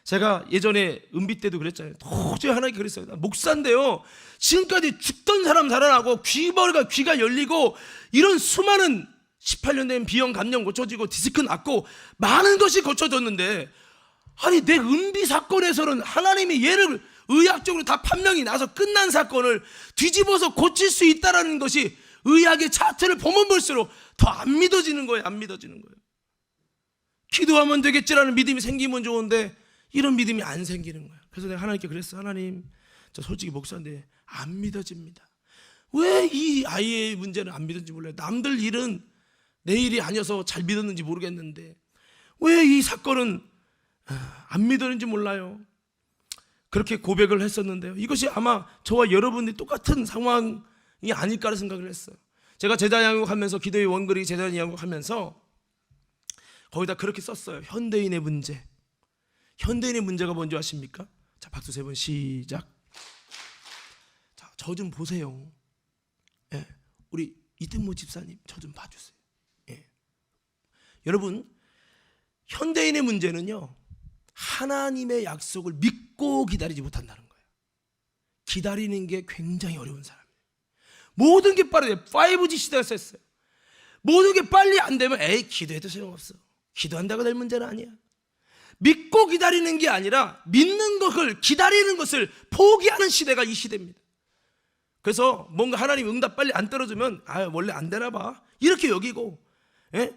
제가 예전에 은비 때도 그랬잖아요. 도저히 하나님께 그랬어요. 나 목사인데요, 지금까지 죽던 사람 살아나고 귀가 열리고 이런 수많은 18년 된 비형 감염 고쳐지고 디스크 낫고 많은 것이 고쳐졌는데, 아니 내 은비 사건에서는 하나님이 얘를 의학적으로 다 판명이 나서 끝난 사건을 뒤집어서 고칠 수 있다는 것이 의학의 차트를 보면 볼수록 더 안 믿어지는 거예요. 안 믿어지는 거예요. 기도하면 되겠지라는 믿음이 생기면 좋은데 이런 믿음이 안 생기는 거예요. 그래서 내가 하나님께 그랬어. 하나님, 저 솔직히 목사인데 안 믿어집니다. 왜 이 아이의 문제는 안 믿었는지 몰라요. 남들 일은 내 일이 아니어서 잘 믿었는지 모르겠는데 왜 이 사건은 안 믿었는지 몰라요. 그렇게 고백을 했었는데요, 이것이 아마 저와 여러분들이 똑같은 상황이 아닐까라는 생각을 했어요. 제가 제자 양육하면서, 기도의 원거리 제자 양육하면서 거기다 그렇게 썼어요. 현대인의 문제. 현대인의 문제가 뭔지 아십니까? 자, 박수 3번 시작. 자, 저 좀 보세요. 예, 우리 이등모 집사님 저 좀 봐주세요. 예. 여러분, 현대인의 문제는요, 하나님의 약속을 믿고 기다리지 못한다는 거예요. 기다리는 게 굉장히 어려운 사람이에요. 모든 게 빠르게 5G 시대가 됐어요. 모든 게 빨리 안 되면 기도해도 소용없어. 기도한다고 될 문제는 아니야. 믿고 기다리는 게 아니라 믿는 것을, 기다리는 것을 포기하는 시대가 이 시대입니다. 그래서 뭔가 하나님 응답 빨리 안 떨어지면 원래 안 되나 봐 이렇게 여기고,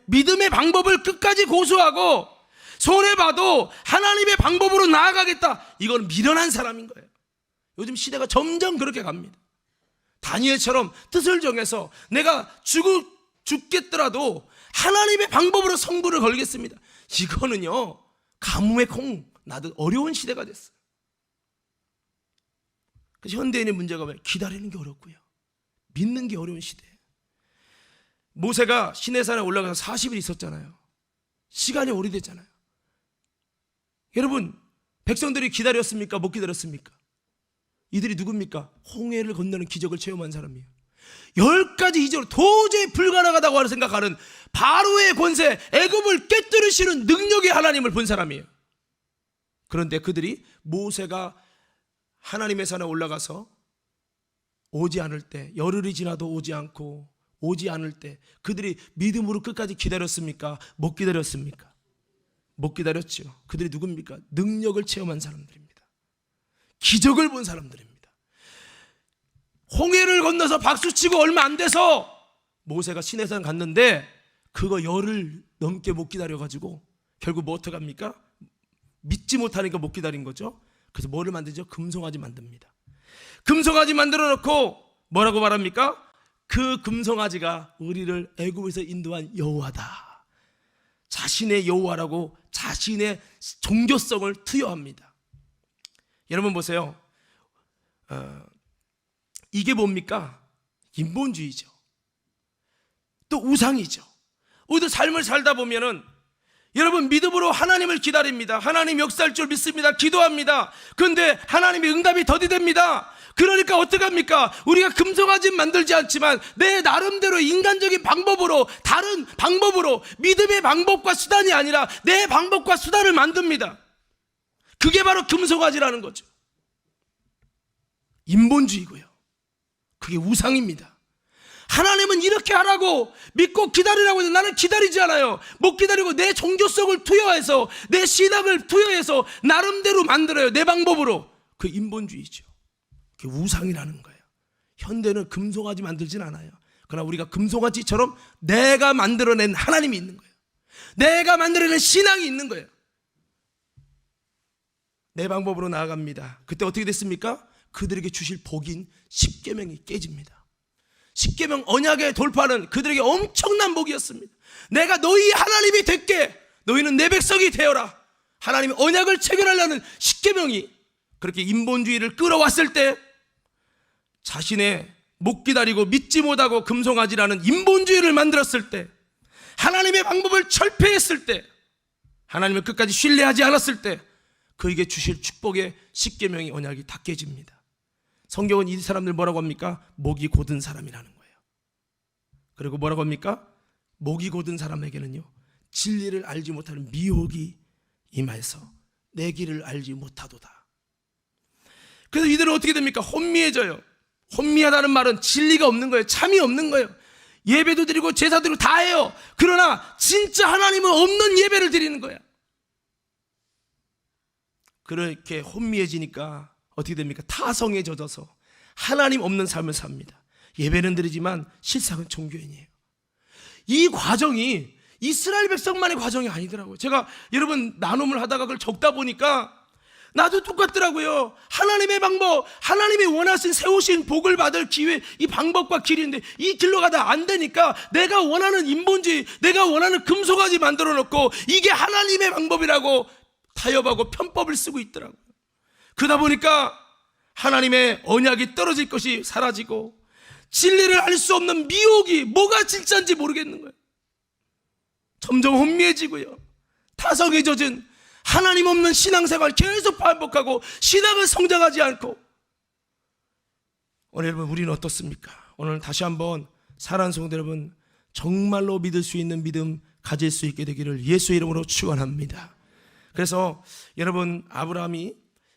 믿음의 방법을 끝까지 고수하고 손해봐도 하나님의 방법으로 나아가겠다, 이건 미련한 사람인 거예요. 요즘 시대가 점점 그렇게 갑니다. 다니엘처럼 뜻을 정해서 내가 죽겠더라도 하나님의 방법으로 승부를 걸겠습니다. 이거는요, 가뭄에 콩 나듯 어려운 시대가 됐어요. 그래서 현대인의 문제가 왜? 기다리는 게 어렵고요, 믿는 게 어려운 시대예요. 모세가 시내산에 올라가서 40일 있었잖아요. 시간이 오래됐잖아요. 여러분, 백성들이 기다렸습니까? 못 기다렸습니까? 이들이 누굽니까? 홍해를 건너는 기적을 체험한 사람이에요. 10가지 이적으로 도저히 불가능하다고 생각하는 바로의 권세, 애굽을 깨뜨리시는 능력의 하나님을 본 사람이에요. 그런데 그들이 모세가 하나님의 산에 올라가서 오지 않을 때, 열흘이 지나도 오지 않고 오지 않을 때 그들이 믿음으로 끝까지 기다렸습니까? 못 기다렸습니까? 못 기다렸죠. 그들이 누굽니까? 능력을 체험한 사람들입니다. 기적을 본 사람들입니다. 홍해를 건너서 박수치고 얼마 안 돼서 모세가 시내산 갔는데 그거 열흘 넘게 못 기다려가지고 결국 뭐 어떡합니까? 믿지 못하니까 못 기다린 거죠. 그래서 뭐를 만들죠? 금송아지 만듭니다. 금송아지 만들어 놓고 뭐라고 말합니까? 그 금송아지가 우리를 애굽에서 인도한 여호와다. 자신의 여호와라고 자신의 종교성을 투여합니다. 여러분 보세요. 이게 뭡니까? 인본주의죠. 또 우상이죠. 우리도 삶을 살다 보면은 여러분, 믿음으로 하나님을 기다립니다. 하나님 역사할 줄 믿습니다. 기도합니다. 그런데 하나님의 응답이 더디됩니다. 그러니까 어떡합니까? 우리가 금송아지 만들지 않지만 내 나름대로 인간적인 방법으로, 다른 방법으로, 믿음의 방법과 수단이 아니라 내 방법과 수단을 만듭니다. 그게 바로 금송아지라는 거죠. 인본주의고요. 그게 우상입니다. 하나님은 이렇게 하라고 믿고 기다리라고 해서 나는 기다리지 않아요. 못 기다리고 내 종교성을 투여해서, 내 신학을 투여해서 나름대로 만들어요. 내 방법으로. 그 인본주의죠. 그게 우상이라는 거예요. 현대는 금송아지 만들진 않아요. 그러나 우리가 금송아지처럼 내가 만들어낸 하나님이 있는 거예요. 내가 만들어낸 신앙이 있는 거예요. 내 방법으로 나아갑니다. 그때 어떻게 됐습니까? 그들에게 주실 복인 십계명이 깨집니다. 십계명 언약의 돌파는 그들에게 엄청난 복이었습니다. 내가 너희 하나님이 됐게, 너희는 내 백성이 되어라. 하나님의 언약을 체결하려는 십계명이 그렇게 인본주의를 끌어왔을 때, 자신의 못 기다리고 믿지 못하고 금송아지라는 인본주의를 만들었을 때, 하나님의 방법을 철폐했을 때, 하나님을 끝까지 신뢰하지 않았을 때, 그에게 주실 축복의 십계명의 언약이 다 깨집니다. 성경은 이 사람들 뭐라고 합니까? 목이 곧은 사람이라는 거예요. 그리고 뭐라고 합니까? 목이 곧은 사람에게는요, 진리를 알지 못하는 미혹이 임하여서 내 길을 알지 못하도다. 그래서 이들은 어떻게 됩니까? 혼미해져요. 혼미하다는 말은 진리가 없는 거예요. 참이 없는 거예요. 예배도 드리고 제사 드리고 다 해요. 그러나 진짜 하나님은 없는 예배를 드리는 거야. 그렇게 혼미해지니까 어떻게 됩니까? 타성에 젖어서 하나님 없는 삶을 삽니다. 예배는 드리지만 실상은 종교인이에요. 이 과정이 이스라엘 백성만의 과정이 아니더라고요. 제가 여러분 나눔을 하다가 그걸 적다 보니까 나도 똑같더라고요. 하나님의 방법, 하나님이 원하신 세우신 복을 받을 기회, 이 방법과 길인데 이 길로 가다 안 되니까 내가 원하는 인본주의, 내가 원하는 금속아지 만들어 놓고 이게 하나님의 방법이라고 타협하고 편법을 쓰고 있더라고요. 그러다 보니까 하나님의 언약이 떨어질 것이 사라지고 진리를 알 수 없는 미혹이 뭐가 진짜인지 모르겠는 거예요. 점점 혼미해지고요. 타성에 젖은 하나님 없는 신앙생활 계속 반복하고 신앙을 성장하지 않고. 오늘 여러분 우리는 어떻습니까? 오늘 다시 한번 사랑하는 성도 여러분, 정말로 믿을 수 있는 믿음 가질 수 있게 되기를 예수의 이름으로 축원합니다. 그래서 여러분, 아브라함이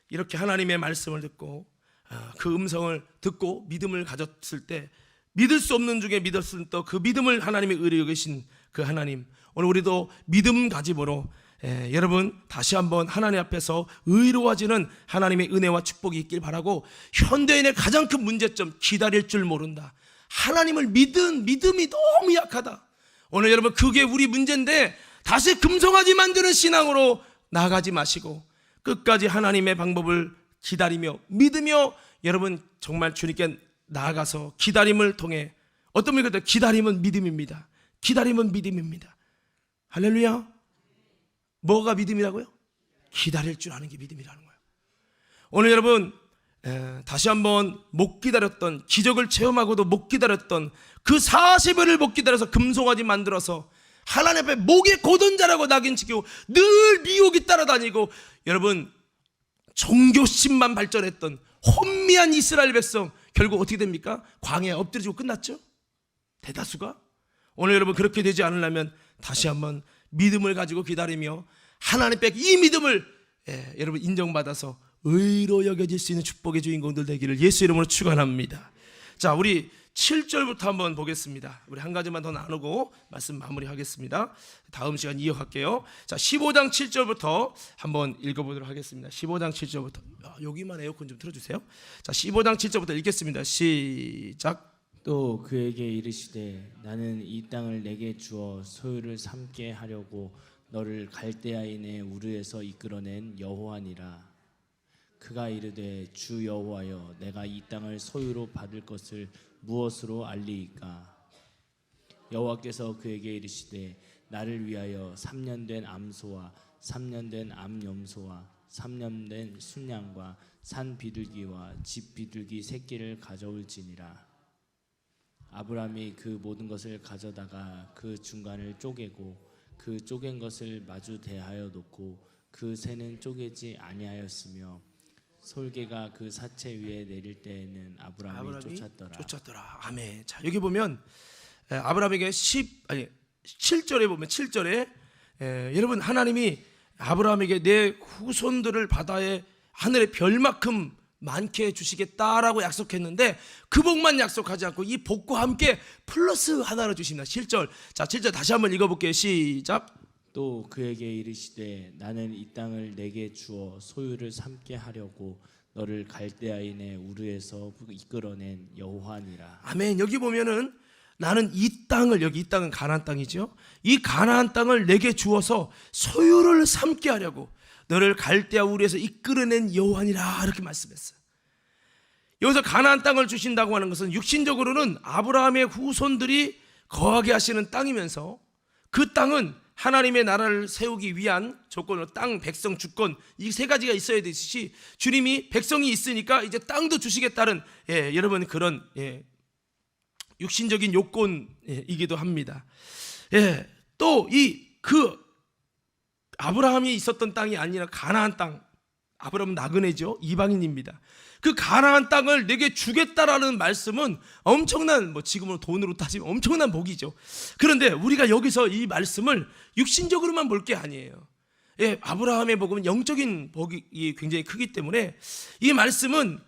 이렇게 하나님의 말씀을 듣고 그 음성을 듣고 믿음을 가졌을 때, 믿을 수 없는 중에 믿었을 때 그 믿음을 하나님이 의뢰 여기신 그 하나님, 오늘 우리도 믿음 가짐으로 여러분 다시 한번 하나님 앞에서 의로워지는 하나님의 은혜와 축복이 있길 바라고, 현대인의 가장 큰 문제점, 기다릴 줄 모른다. 하나님을 믿음이 너무 약하다. 오늘 여러분 그게 우리 문제인데, 다시 금송아지 만드는 신앙으로 나아가지 마시고 끝까지 하나님의 방법을 기다리며 믿으며 여러분 정말 주님께 나아가서 기다림을 통해, 어떤 분이 그랬더니 기다림은 믿음입니다. 기다림은 믿음입니다. 할렐루야. 뭐가 믿음이라고요? 기다릴 줄 아는 게 믿음이라는 거예요. 오늘 여러분 다시 한번 못 기다렸던, 기적을 체험하고도 못 기다렸던 그 40일을 못 기다려서 금송아지 만들어서 하나님 앞에 목에 곧은 자라고 낙인 찍히고 늘 미혹이 따라다니고, 여러분 종교심만 발전했던 혼미한 이스라엘 백성, 결국 어떻게 됩니까? 광야에 엎드려지고 끝났죠. 대다수가. 오늘 여러분 그렇게 되지 않으려면 다시 한번 믿음을 가지고 기다리며 하나님께 이 믿음을 여러분 인정받아서 의로 여겨질 수 있는 축복의 주인공들 되기를 예수 이름으로 축원합니다. 자, 우리 7절부터 한번 보겠습니다. 우리 한 가지만 더 나누고 말씀 마무리하겠습니다. 다음 시간 이어갈게요. 자, 15장 7절부터 한번 읽어보도록 하겠습니다. 15장 7절부터. 여기만 에어컨 좀 틀어주세요. 자, 15장 7절부터 읽겠습니다. 시작. 또 그에게 이르시되 나는 이 땅을 내게 주어 소유를 삼게 하려고 너를 갈대아인의 우르에서 이끌어낸 여호와니라. 그가 이르되 주 여호와여, 내가 이 땅을 소유로 받을 것을 무엇으로 알리이까? 여호와께서 그에게 이르시되 나를 위하여 3년 된 암소와 3년 된 암염소와 3년 된 순양과 산 비둘기와 집 비둘기 새끼를 가져올지니라. 아브라함이 그 모든 것을 가져다가 그 중간을 쪼개고 그 쪼갠 것을 마주 대하여 놓고 그 새는 쪼개지 아니하였으며, 솔개가 그 사체 위에 내릴 때에는 아브라함이 쫓았더라. 아멘. 자, 여기 보면 아브라함에게 7절에 보면 7절에 여러분 하나님이 아브라함에게 내 후손들을 바다에 하늘의 별만큼 많게 해주시겠다라고 약속했는데, 그 복만 약속하지 않고 이 복과 함께 플러스 하나를 주십니다. 7절. 자, 7절 다시 한번 읽어볼게요. 시작. 또 그에게 이르시되 나는 이 땅을 내게 주어 소유를 삼게 하려고 너를 갈대아인의 우르에서 이끌어낸 여호와니라. 아멘. 여기 보면은 나는 이 땅을, 여기 이 땅은 가나안 땅이죠. 이 가나안 땅을 내게 주어서 소유를 삼게 하려고 너를 갈대아 우르에서 이끌어낸 여호와니라, 이렇게 말씀했어요. 여기서 가나안 땅을 주신다고 하는 것은 육신적으로는 아브라함의 후손들이 거하게 하시는 땅이면서 그 땅은 하나님의 나라를 세우기 위한 조건으로 땅, 백성, 주권 이 세 가지가 있어야 되듯이 주님이 백성이 있으니까 이제 땅도 주시겠다는 여러분 그런 육신적인 요건이기도 합니다. 또 그 아브라함이 있었던 땅이 아니라 가나안 땅, 아브라함은 나그네죠. 이방인입니다. 그 가나안 땅을 내게 주겠다라는 말씀은 엄청난, 지금으로 돈으로 따지면 엄청난 복이죠. 그런데 우리가 여기서 이 말씀을 육신적으로만 볼 게 아니에요. 아브라함의 복음은 영적인 복이 굉장히 크기 때문에 이 말씀은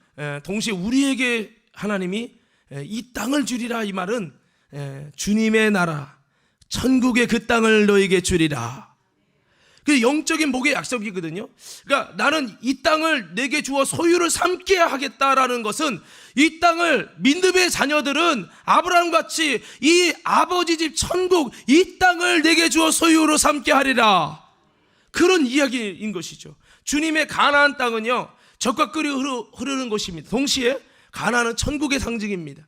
동시에 우리에게 하나님이 이 땅을 주리라, 이 말은 주님의 나라 천국의 그 땅을 너에게 주리라. 그 영적인 복의 약속이거든요. 그러니까 나는 이 땅을 내게 주어 소유를 삼게 하겠다라는 것은 이 땅을, 믿음의 자녀들은 아브라함같이 이 아버지 집 천국 이 땅을 내게 주어 소유로 삼게 하리라, 그런 이야기인 것이죠. 주님의 가나안 땅은요 젖과 꿀이 흐르는 곳입니다. 동시에 가나안은 천국의 상징입니다.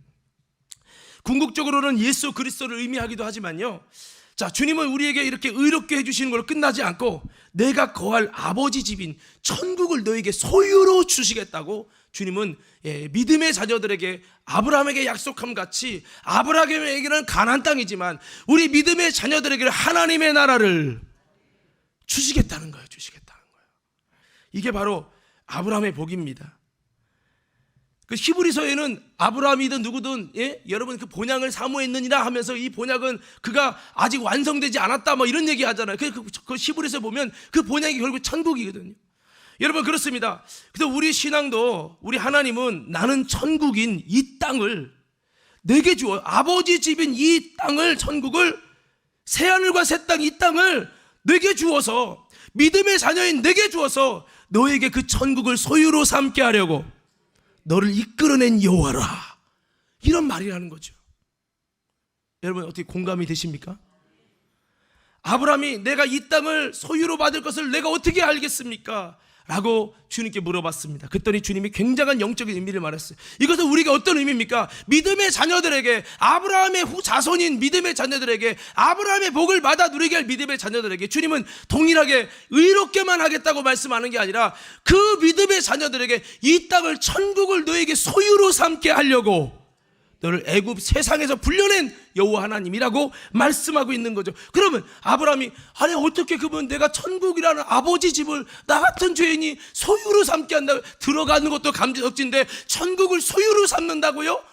궁극적으로는 예수 그리스도를 의미하기도 하지만요, 자, 주님은 우리에게 이렇게 의롭게 해주시는 걸로 끝나지 않고 내가 거할 아버지 집인 천국을 너에게 소유로 주시겠다고 주님은 믿음의 자녀들에게 아브라함에게 약속함 같이, 아브라함에게는 가나안 땅이지만 우리 믿음의 자녀들에게는 하나님의 나라를 주시겠다는 거예요. 주시겠다는 거예요. 이게 바로 아브라함의 복입니다. 그 히브리서에는 아브라함이든 누구든 여러분 그 본향을 사모했느니라 하면서 이 본향은 그가 아직 완성되지 않았다 이런 얘기 하잖아요. 그 히브리서에 보면 그 본향이 결국 천국이거든요. 여러분 그렇습니다. 그래서 우리 신앙도, 우리 하나님은 나는 천국인 이 땅을 내게 주어, 아버지 집인 이 땅을, 천국을, 새하늘과 새 땅 이 땅을 내게 주어서, 믿음의 자녀인 내게 주어서 너에게 그 천국을 소유로 삼게 하려고 너를 이끌어낸 여호와라, 이런 말이라는 거죠. 여러분 어떻게 공감이 되십니까? 아브라함이 내가 이 땅을 소유로 받을 것을 내가 어떻게 알겠습니까? 라고 주님께 물어봤습니다. 그랬더니 주님이 굉장한 영적인 의미를 말했어요. 이것은 우리가 어떤 의미입니까? 믿음의 자녀들에게, 아브라함의 후자손인 믿음의 자녀들에게, 아브라함의 복을 받아 누리게 할 믿음의 자녀들에게 주님은 동일하게 의롭게만 하겠다고 말씀하는 게 아니라 그 믿음의 자녀들에게 이 땅을, 천국을 너에게 소유로 삼게 하려고 너를 애굽 세상에서 불려낸 여호와 하나님이라고 말씀하고 있는 거죠. 그러면 아브라함이, 아니 어떻게 그분 내가 천국이라는 아버지 집을 나 같은 죄인이 소유로 삼게 한다고, 들어가는 것도 감지덕진데 천국을 소유로 삼는다고요?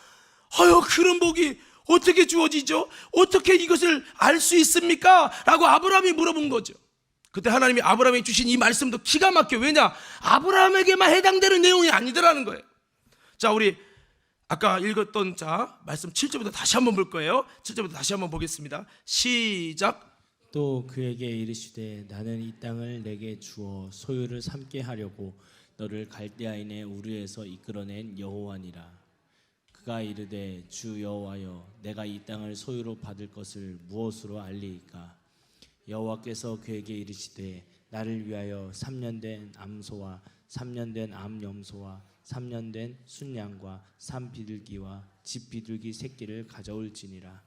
그런 복이 어떻게 주어지죠? 어떻게 이것을 알 수 있습니까? 라고 아브라함이 물어본 거죠. 그때 하나님이 아브라함이 주신 이 말씀도 기가 막혀. 왜냐? 아브라함에게만 해당되는 내용이 아니더라는 거예요. 자, 우리 아까 읽었던 말씀 7절부터 다시 한번 볼 거예요. 7절부터 다시 한번 보겠습니다. 시작. 또 그에게 이르시되 나는 이 땅을 내게 주어 소유를 삼게 하려고 너를 갈대아인의 우르에서 이끌어낸 여호와니라. 그가 이르되 주 여호와여, 내가 이 땅을 소유로 받을 것을 무엇으로 알리이까? 여호와께서 그에게 이르시되 나를 위하여 3년 된 암소와 3년 된 암염소와 3년 된 순양과 산비둘기와 집비둘기 새끼를 가져올지니라.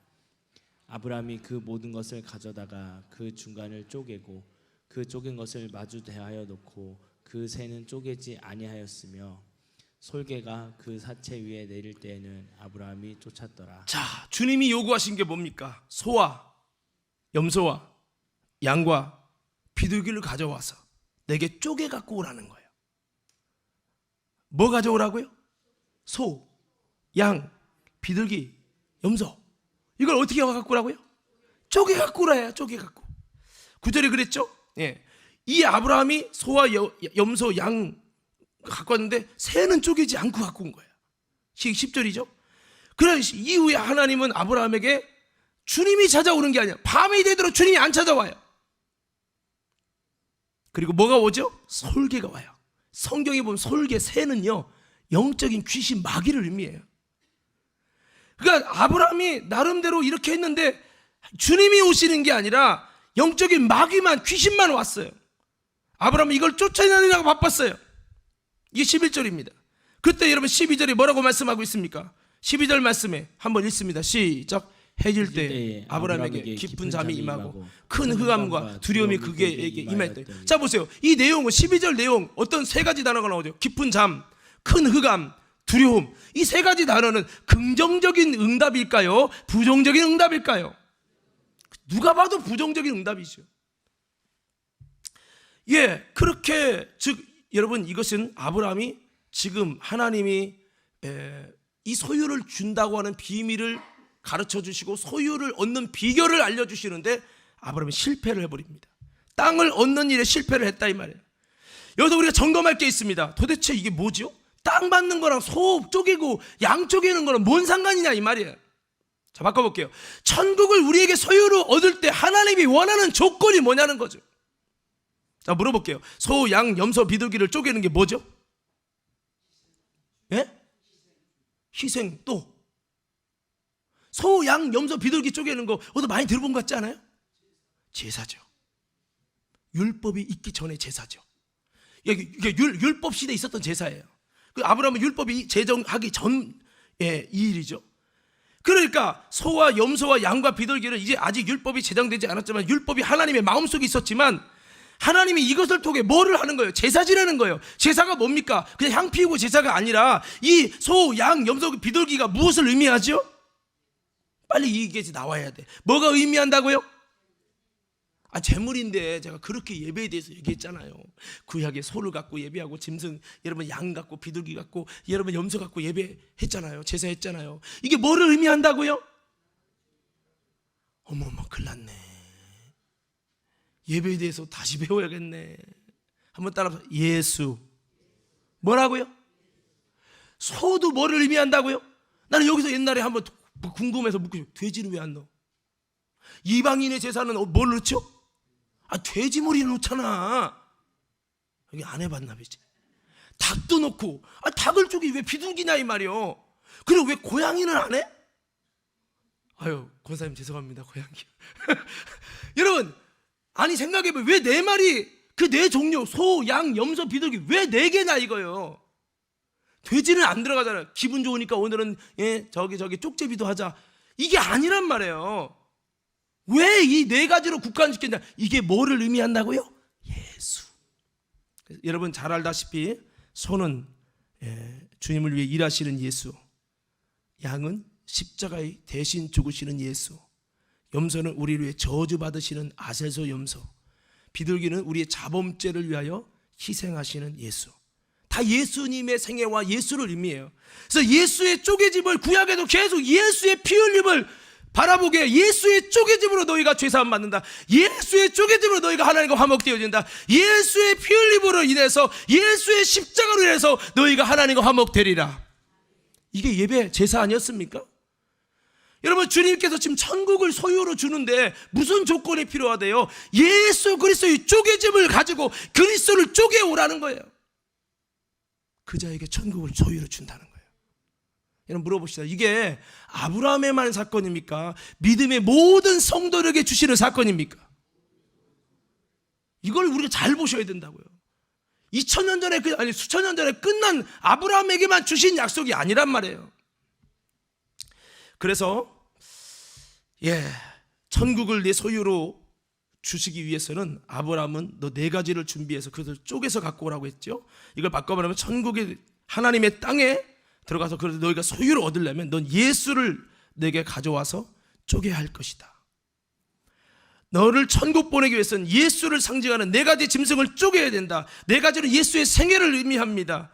아브라함이 그 모든 것을 가져다가 그 중간을 쪼개고 그 쪼갠 것을 마주 대하여 놓고 그 새는 쪼개지 아니하였으며 솔개가 그 사체 위에 내릴 때에는 아브라함이 쫓았더라. 자, 주님이 요구하신 게 뭡니까? 소와 염소와 양과 비둘기를 가져와서 내게 쪼개 갖고 오라는 거예요. 뭐 가져오라고요? 소, 양, 비둘기, 염소. 이걸 어떻게 갖고 오라고요? 쪼개 갖고 오라요. 쪼개 갖고. 9절에 그랬죠? 이 아브라함이 소와 염소, 양 갖고 왔는데 새는 쪼개지 않고 갖고 온 거예요. 10절이죠? 그래 이후에 하나님은 아브라함에게 주님이 찾아오는 게 아니야. 밤이 되도록 주님이 안 찾아와요. 그리고 뭐가 오죠? 솔개가 와요. 성경에 보면 솔개, 새는요 영적인 귀신, 마귀를 의미해요. 그러니까 아브라함이 나름대로 이렇게 했는데 주님이 오시는 게 아니라 영적인 마귀만, 귀신만 왔어요. 아브라함이 이걸 쫓아내느라고 바빴어요. 이게 11절입니다. 그때 여러분 12절에 뭐라고 말씀하고 있습니까? 12절 말씀에 한번 읽습니다. 시작. 해질 때 아브라함에게 깊은 잠이 임하고 큰 흑암과 두려움이 그에게 임하였다. 자 보세요. 이 내용은 12절 내용 어떤 세 가지 단어가 나오죠. 깊은 잠, 큰 흑암, 두려움. 이 세 가지 단어는 긍정적인 응답일까요? 부정적인 응답일까요? 누가 봐도 부정적인 응답이죠. 예, 그렇게 즉 여러분 이것은 아브라함이 지금 하나님이 이 소유를 준다고 하는 비밀을 가르쳐 주시고 소유를 얻는 비결을 알려주시는데 아브라함이 실패를 해버립니다. 땅을 얻는 일에 실패를 했다 이 말이에요. 여기서 우리가 점검할 게 있습니다. 도대체 이게 뭐죠? 땅 받는 거랑 소 쪼개고 양 쪼개는 거랑 뭔 상관이냐 이 말이에요. 자, 바꿔볼게요. 천국을 우리에게 소유로 얻을 때 하나님이 원하는 조건이 뭐냐는 거죠. 자, 물어볼게요. 소, 양, 염소, 비둘기를 쪼개는 게 뭐죠? 예? 희생. 또 소, 양, 염소, 비둘기 쪼개는 거 어디서 많이 들어본 것 같지 않아요? 제사죠. 율법이 있기 전에 제사죠. 이게 율법 시대에 있었던 제사예요. 그 아브라함은 율법이 제정하기 전의 이 일이죠. 그러니까 소와 염소와 양과 비둘기는 이제 아직 율법이 제정되지 않았지만 율법이 하나님의 마음속에 있었지만 하나님이 이것을 통해 뭐를 하는 거예요? 제사 지내는 거예요. 제사가 뭡니까? 그냥 향 피우고 제사가 아니라 이 소, 양, 염소, 비둘기가 무엇을 의미하죠? 빨리 이게 나와야 돼. 뭐가 의미한다고요? 제물인데 제가 그렇게 예배에 대해서 얘기했잖아요. 구약에 소를 갖고 예배하고 짐승 여러분 양 갖고 비둘기 갖고 여러분 염소 갖고 예배했잖아요. 제사했잖아요. 이게 뭐를 의미한다고요? 어머 큰일 났네. 예배에 대해서 다시 배워야겠네. 한번 따라서 예수. 뭐라고요? 소도 뭐를 의미한다고요? 나는 여기서 옛날에 한번 궁금해서 묻고 돼지는 왜 안 넣어? 이방인의 제사는 뭘 넣죠? 돼지머리를 넣잖아. 여기 안 해봤나 보지. 닭도 넣고 닭을 쪼개 왜 비둘기냐 이 말이요. 그리고 왜 고양이는 안 해? 아유 권사님 죄송합니다 고양이. 여러분 생각해봐요. 왜 네 마리 그 네 종류 소, 양, 염소, 비둘기 왜 네 개냐 이거요. 돼지는 안 들어가잖아요. 기분 좋으니까 오늘은 저기 쪽제비도 하자. 이게 아니란 말이에요. 왜 이 네 가지로 국한시켰냐? 이게 뭐를 의미한다고요? 예수. 여러분 잘 알다시피 소는 주님을 위해 일하시는 예수, 양은 십자가에 대신 죽으시는 예수, 염소는 우리를 위해 저주받으시는 아세소 염소, 비둘기는 우리의 자범죄를 위하여 희생하시는 예수. 다 예수님의 생애와 예수를 의미해요. 그래서 예수의 쪼개짐을 구약에도 계속 예수의 피 흘림을 바라보게 예수의 쪼개짐으로 너희가 죄사함 받는다. 예수의 쪼개짐으로 너희가 하나님과 화목되어진다. 예수의 피 흘림으로 인해서 예수의 십자가로 인해서 너희가 하나님과 화목되리라. 이게 예배 제사 아니었습니까? 여러분 주님께서 지금 천국을 소유로 주는데 무슨 조건이 필요하대요? 예수 그리스도의 쪼개짐을 가지고 그리스도를 쪼개오라는 거예요. 그 자에게 천국을 소유로 준다는 거예요. 여러분 물어봅시다. 이게 아브라함에만 사건입니까? 믿음의 모든 성도에게 주시는 사건입니까? 이걸 우리가 잘 보셔야 된다고요. 2000년 전에 수천 년 전에 끝난 아브라함에게만 주신 약속이 아니란 말이에요. 그래서 천국을 내 소유로 주시기 위해서는 아브라함은 너 네 가지를 준비해서 그것을 쪼개서 갖고 오라고 했죠. 이걸 바꿔보면 천국의 하나님의 땅에 들어가서 그래서 너희가 소유를 얻으려면 넌 예수를 내게 가져와서 쪼개야 할 것이다. 너를 천국 보내기 위해서는 예수를 상징하는 네 가지 짐승을 쪼개야 된다. 네 가지는 예수의 생애를 의미합니다.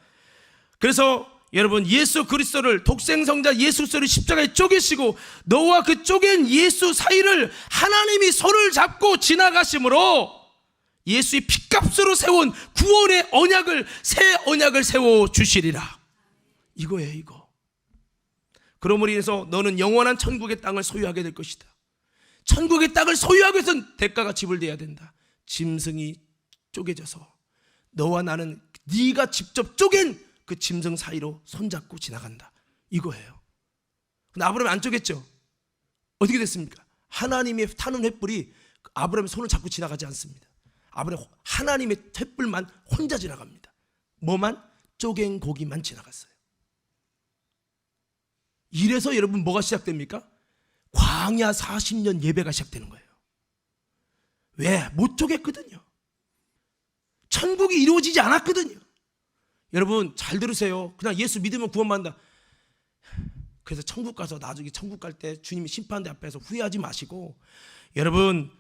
그래서 여러분 예수 그리스도를 독생성자 예수 그리스도를 십자가에 쪼개시고 너와 그 쪼갠 예수 사이를 하나님이 손을 잡고 지나가심으로 예수의 피값으로 세운 구원의 언약을 새 언약을 세워주시리라. 이거예요 이거. 그러므로 인해서 너는 영원한 천국의 땅을 소유하게 될 것이다. 천국의 땅을 소유하기 위해서는 대가가 지불돼야 된다. 짐승이 쪼개져서 너와 나는 네가 직접 쪼갠 그 짐승 사이로 손잡고 지나간다. 이거예요. 근데 아브라함이 안 쪼갰죠? 어떻게 됐습니까? 하나님의 타는 횃불이 아브라함의 손을 잡고 지나가지 않습니다. 아브라함 하나님의 횃불만 혼자 지나갑니다. 뭐만? 쪼갠 고기만 지나갔어요. 이래서 여러분 뭐가 시작됩니까? 광야 40년 예배가 시작되는 거예요. 왜? 못 쪼갰거든요. 천국이 이루어지지 않았거든요. 여러분 잘 들으세요. 그냥 예수 믿으면 구원받는다. 그래서 천국 가서 나중에 천국 갈 때 주님이 심판대 앞에서 후회하지 마시고, 여러분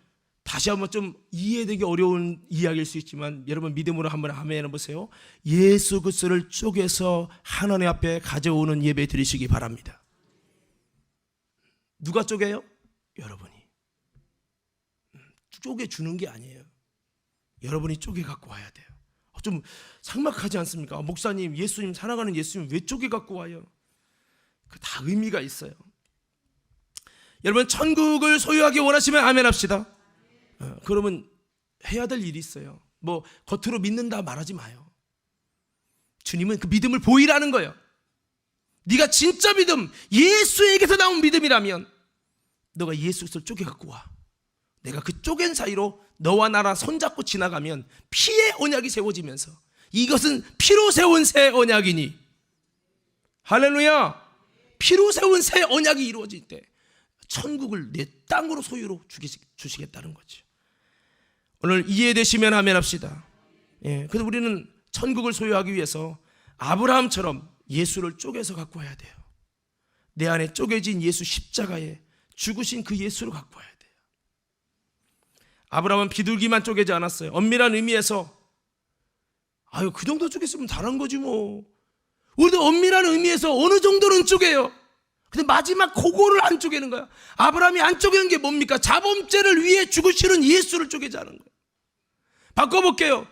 다시 한번 좀 이해되기 어려운 이야기일 수 있지만 여러분 믿음으로 한번 아멘 해보세요. 예수 그리스도를 쪼개서 하나님 앞에 가져오는 예배 드리시기 바랍니다. 누가 쪼개요? 여러분이. 쪼개주는 게 아니에요. 여러분이 쪼개 갖고 와야 돼요. 좀 삭막하지 않습니까? 목사님, 예수님, 살아가는 예수님 왜 쪼개 갖고 와요? 그 다 의미가 있어요. 여러분 천국을 소유하기 원하시면 아멘 합시다. 그러면 해야 될 일이 있어요. 뭐 겉으로 믿는다 말하지 마요. 주님은 그 믿음을 보이라는 거예요. 네가 진짜 믿음, 예수에게서 나온 믿음이라면 너가 예수 그리스도를 쪼개 갖고 와. 내가 그 쪼갠 사이로 너와 나랑 손잡고 지나가면 피의 언약이 세워지면서 이것은 피로 세운 새 언약이니, 할렐루야, 피로 세운 새 언약이 이루어질 때 천국을 내 땅으로 소유로 주시겠다는 거죠. 오늘 이해되시면 아멘 합시다. 그래서 우리는 천국을 소유하기 위해서 아브라함처럼 예수를 쪼개서 갖고 와야 돼요. 내 안에 쪼개진 예수 십자가에 죽으신 그 예수를 갖고 와야 돼요. 아브라함은 비둘기만 쪼개지 않았어요. 엄밀한 의미에서 그 정도 쪼갰으면 잘한 거지 뭐. 우리도 엄밀한 의미에서 어느 정도는 쪼개요. 근데 마지막 그거를 안 쪼개는 거야. 아브라함이 안 쪼개는 게 뭡니까? 자범죄를 위해 죽으시는 예수를 쪼개자는 거예요. 바꿔볼게요.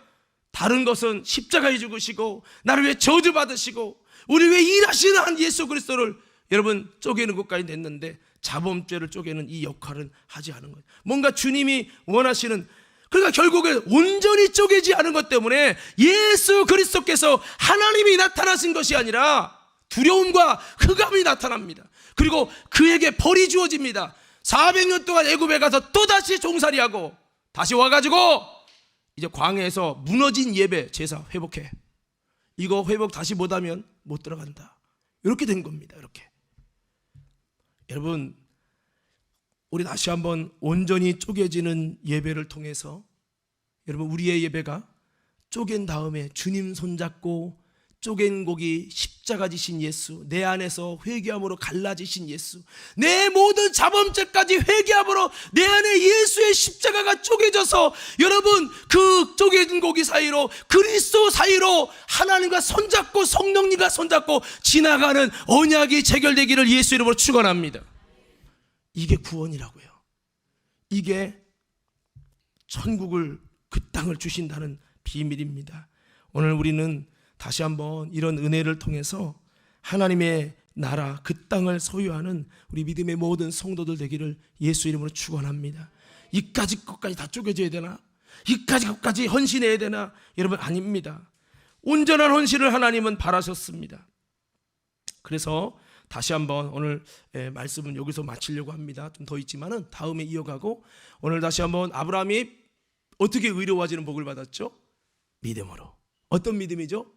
다른 것은 십자가에 죽으시고 나를 위해 저주받으시고 우리 위해 일하시는 한 예수 그리스도를 여러분 쪼개는 것까지 냈는데 자범죄를 쪼개는 이 역할은 하지 않은 거예요. 뭔가 주님이 원하시는, 그러니까 결국에 온전히 쪼개지 않은 것 때문에 예수 그리스도께서 하나님이 나타나신 것이 아니라 두려움과 흑암이 나타납니다. 그리고 그에게 벌이 주어집니다. 400년 동안 애굽에 가서 또다시 종살이하고 다시 와가지고 이제 광야에서 무너진 예배 제사 회복해. 이거 회복 다시 못하면 못 들어간다. 이렇게 된 겁니다. 이렇게. 여러분 우리 다시 한번 온전히 쪼개지는 예배를 통해서 여러분 우리의 예배가 쪼갠 다음에 주님 손잡고 쪼갠 고기 십자가 지신 예수, 내 안에서 회개함으로 갈라지신 예수, 내 모든 자범죄까지 회개함으로 내 안에 예수의 십자가가 쪼개져서 여러분 그 쪼개진 고기 사이로 그리스도 사이로 하나님과 손잡고 성령님과 손잡고 지나가는 언약이 체결되기를 예수 이름으로 축원합니다. 이게 구원이라고요. 이게 천국을, 그 땅을 주신다는 비밀입니다. 오늘 우리는 다시 한번 이런 은혜를 통해서 하나님의 나라, 그 땅을 소유하는 우리 믿음의 모든 성도들 되기를 예수 이름으로 축원합니다. 이까지 것까지 다 쪼개져야 되나? 이까지 것까지 헌신해야 되나? 여러분 아닙니다. 온전한 헌신을 하나님은 바라셨습니다. 그래서 다시 한번 오늘 말씀은 여기서 마치려고 합니다. 좀 더 있지만은 다음에 이어가고, 오늘 다시 한번 아브라함이 어떻게 의로워지는 복을 받았죠? 믿음으로. 어떤 믿음이죠?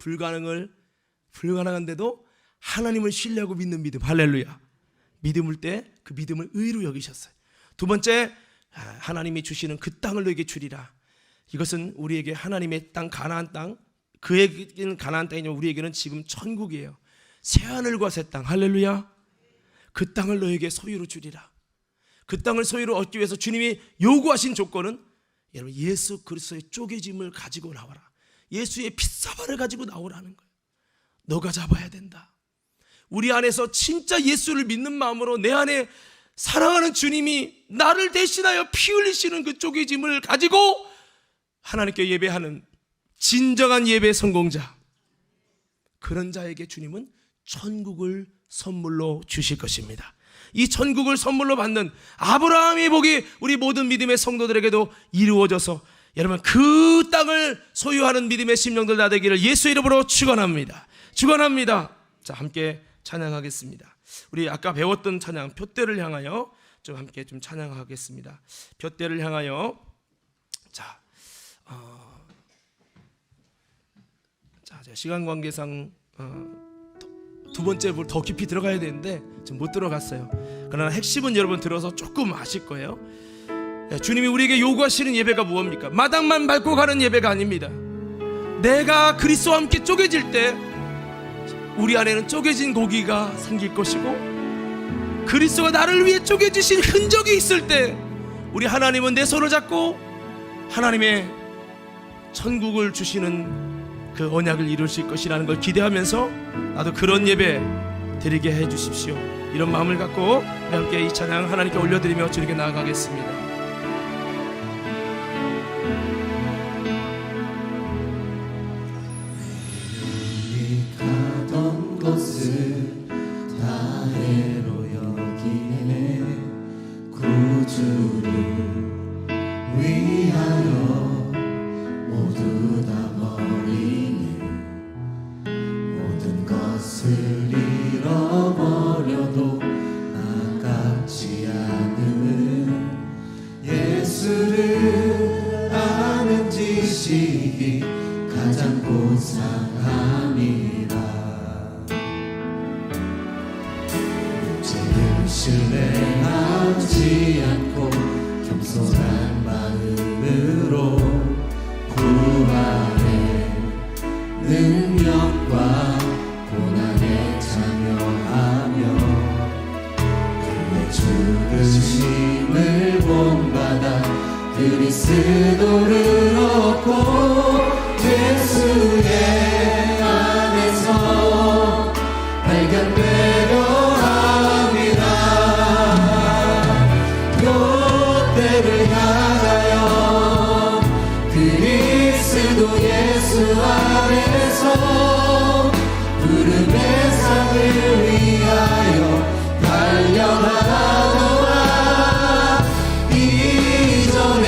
불가능한데도 하나님을 신뢰하고 믿는 믿음. 할렐루야. 믿음을 때 그 믿음을 의로 여기셨어요. 두 번째, 하나님이 주시는 그 땅을 너에게 주리라. 이것은 우리에게 하나님의 땅, 가나안 땅, 그에게는 가나안 땅이지만 우리에게는 지금 천국이에요. 새하늘과 새 땅. 할렐루야. 그 땅을 너에게 소유로 주리라. 그 땅을 소유로 얻기 위해서 주님이 요구하신 조건은 여러분 예수 그리스도의 쪼개짐을 가지고 나와라. 예수의 핏사발을 가지고 나오라는 거예요. 너가 잡아야 된다. 우리 안에서 진짜 예수를 믿는 마음으로 내 안에 사랑하는 주님이 나를 대신하여 피 흘리시는 그 쪼개짐을 가지고 하나님께 예배하는 진정한 예배 성공자, 그런 자에게 주님은 천국을 선물로 주실 것입니다. 이 천국을 선물로 받는 아브라함의 복이 우리 모든 믿음의 성도들에게도 이루어져서 여러분 그 땅을 소유하는 믿음의 심령들 다 되기를 예수 이름으로 축원합니다. 축원합니다. 자, 함께 찬양하겠습니다. 우리 아까 배웠던 찬양 둯대를 향하여 좀 함께 좀 찬양하겠습니다. 둯대를 향하여. 자, 시간 관계상 두 두 번째 더 깊이 들어가야 되는데 좀 못 들어갔어요. 그러나 핵심은 여러분 들어서 조금 아실 거예요. 주님이 우리에게 요구하시는 예배가 무엇입니까? 마당만 밟고 가는 예배가 아닙니다. 내가 그리스도와 함께 쪼개질 때 우리 안에는 쪼개진 고기가 생길 것이고, 그리스도가 나를 위해 쪼개지신 흔적이 있을 때 우리 하나님은 내 손을 잡고 하나님의 천국을 주시는 그 언약을 이루실 것이라는 걸 기대하면서 나도 그런 예배 드리게 해주십시오. 이런 마음을 갖고 우리 함께 이 찬양 하나님께 올려드리며 주님께 나아가겠습니다. 가던 것을 다 해로 여기네. 구주를 위하여 모두 다 버리네. 모든 것을 잃어버려도 아깝지 않은 예수를 아는 지식이 가장 고상함이라. 죄를 신뢰하지 않고 겸손한 마음으로 부활의 능력과 고난에 참여하며 그의 죽으심을 본받아 그리스도를 얻고 예수의 안에서 발견되려 합니다. 롯데를 향하여 그리스도 예수 안에서 부름의 상을 위하여 달려가노라. 이전에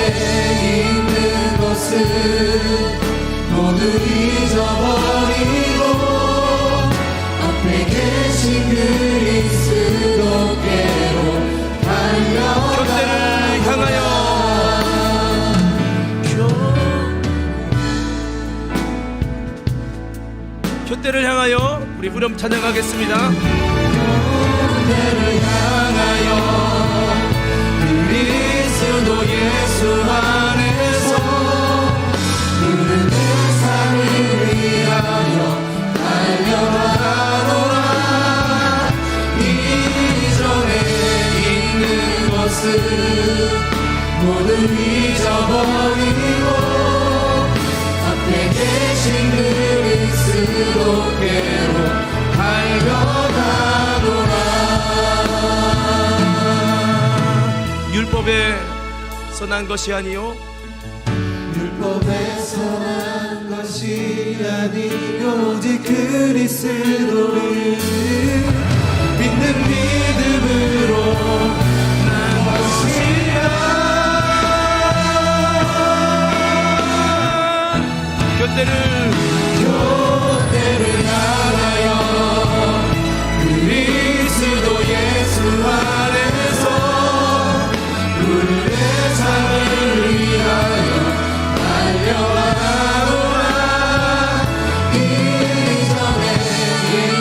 있는 것을 모두 잊어버리고 앞에 계신 그리스도께로 달려가라. 곁대를 향하여 우리 후렴 찬양하겠습니다. 곁대를 향하여 그리스도 예수 안에서 부름의 상을 위하여 달려가노라. 이전에 있는 것을 모두 잊어버리고 앞에 계신 그리스도께로 달려가노라. 율법에서 난 것이 아니요 율법에서 난 것이 아니요 오직 그리스도를 믿는 믿음으로 난 것이야. 곁대를 향하여 그리스도 예수 안에서 부름의 상을 위하여 달려가노라. 이전에 있는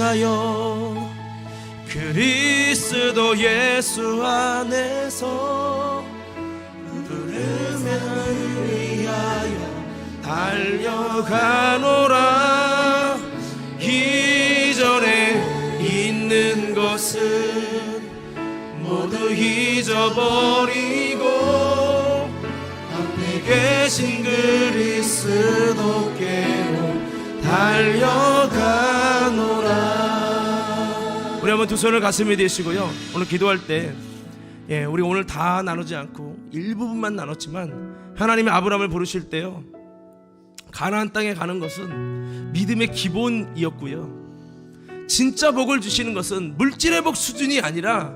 위하여 그리스도 예수 안에서 부름의 하늘 위하여 달려가노라. 이전에 있는 것은 모두 잊어버리고 앞에 계신 그리스도께로 달려가노라. 우리 한번 두 손을 가슴에 대시고요, 오늘 기도할 때 우리 오늘 다 나누지 않고 일부분만 나눴지만 하나님이 아브라함을 부르실 때요, 가나안 땅에 가는 것은 믿음의 기본이었고요, 진짜 복을 주시는 것은 물질의 복 수준이 아니라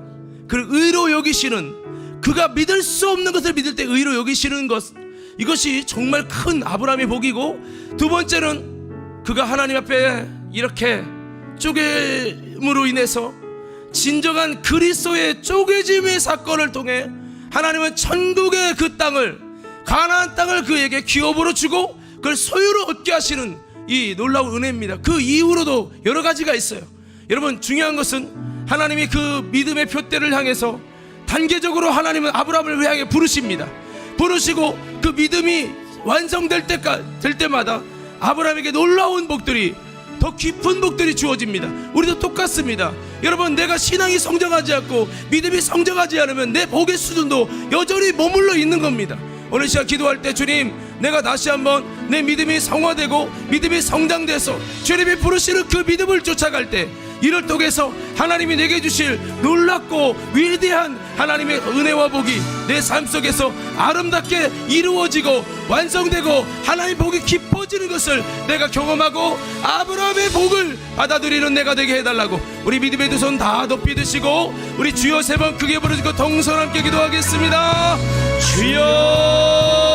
그를 의로 여기시는, 그가 믿을 수 없는 것을 믿을 때 의로 여기시는 것, 이것이 정말 큰 아브라함의 복이고, 두 번째는 그가 하나님 앞에 이렇게 쪼개짐으로 인해서 진정한 그리스도의 쪼개짐의 사건을 통해 하나님은 천국의 그 땅을, 가나안 땅을 그에게 기업으로 주고 그걸 소유로 얻게 하시는 이 놀라운 은혜입니다. 그 이후로도 여러 가지가 있어요. 여러분, 중요한 것은 하나님이 그 믿음의 표대를 향해서 단계적으로 하나님은 아브라함을 향해 부르십니다. 부르시고 그 믿음이 완성될 때마다 아브라함에게 놀라운 복들이, 더 깊은 복들이 주어집니다. 우리도 똑같습니다. 여러분, 내가 신앙이 성장하지 않고 믿음이 성장하지 않으면 내 복의 수준도 여전히 머물러 있는 겁니다. 오늘 시간 기도할 때, 주님, 내가 다시 한번 내 믿음이 성화되고 믿음이 성장돼서 주님이 부르시는 그 믿음을 쫓아갈 때, 이를 통해서 하나님이 내게 주실 놀랍고 위대한 하나님의 은혜와 복이 내 삶 속에서 아름답게 이루어지고 완성되고 하나님의 복이 깊어지는 것을 내가 경험하고 아브라함의 복을 받아들이는 내가 되게 해달라고, 우리 믿음의 두 손 다 높이 드시고 우리 주여 세 번 크게 부르시고 동선 함께 기도하겠습니다. 주여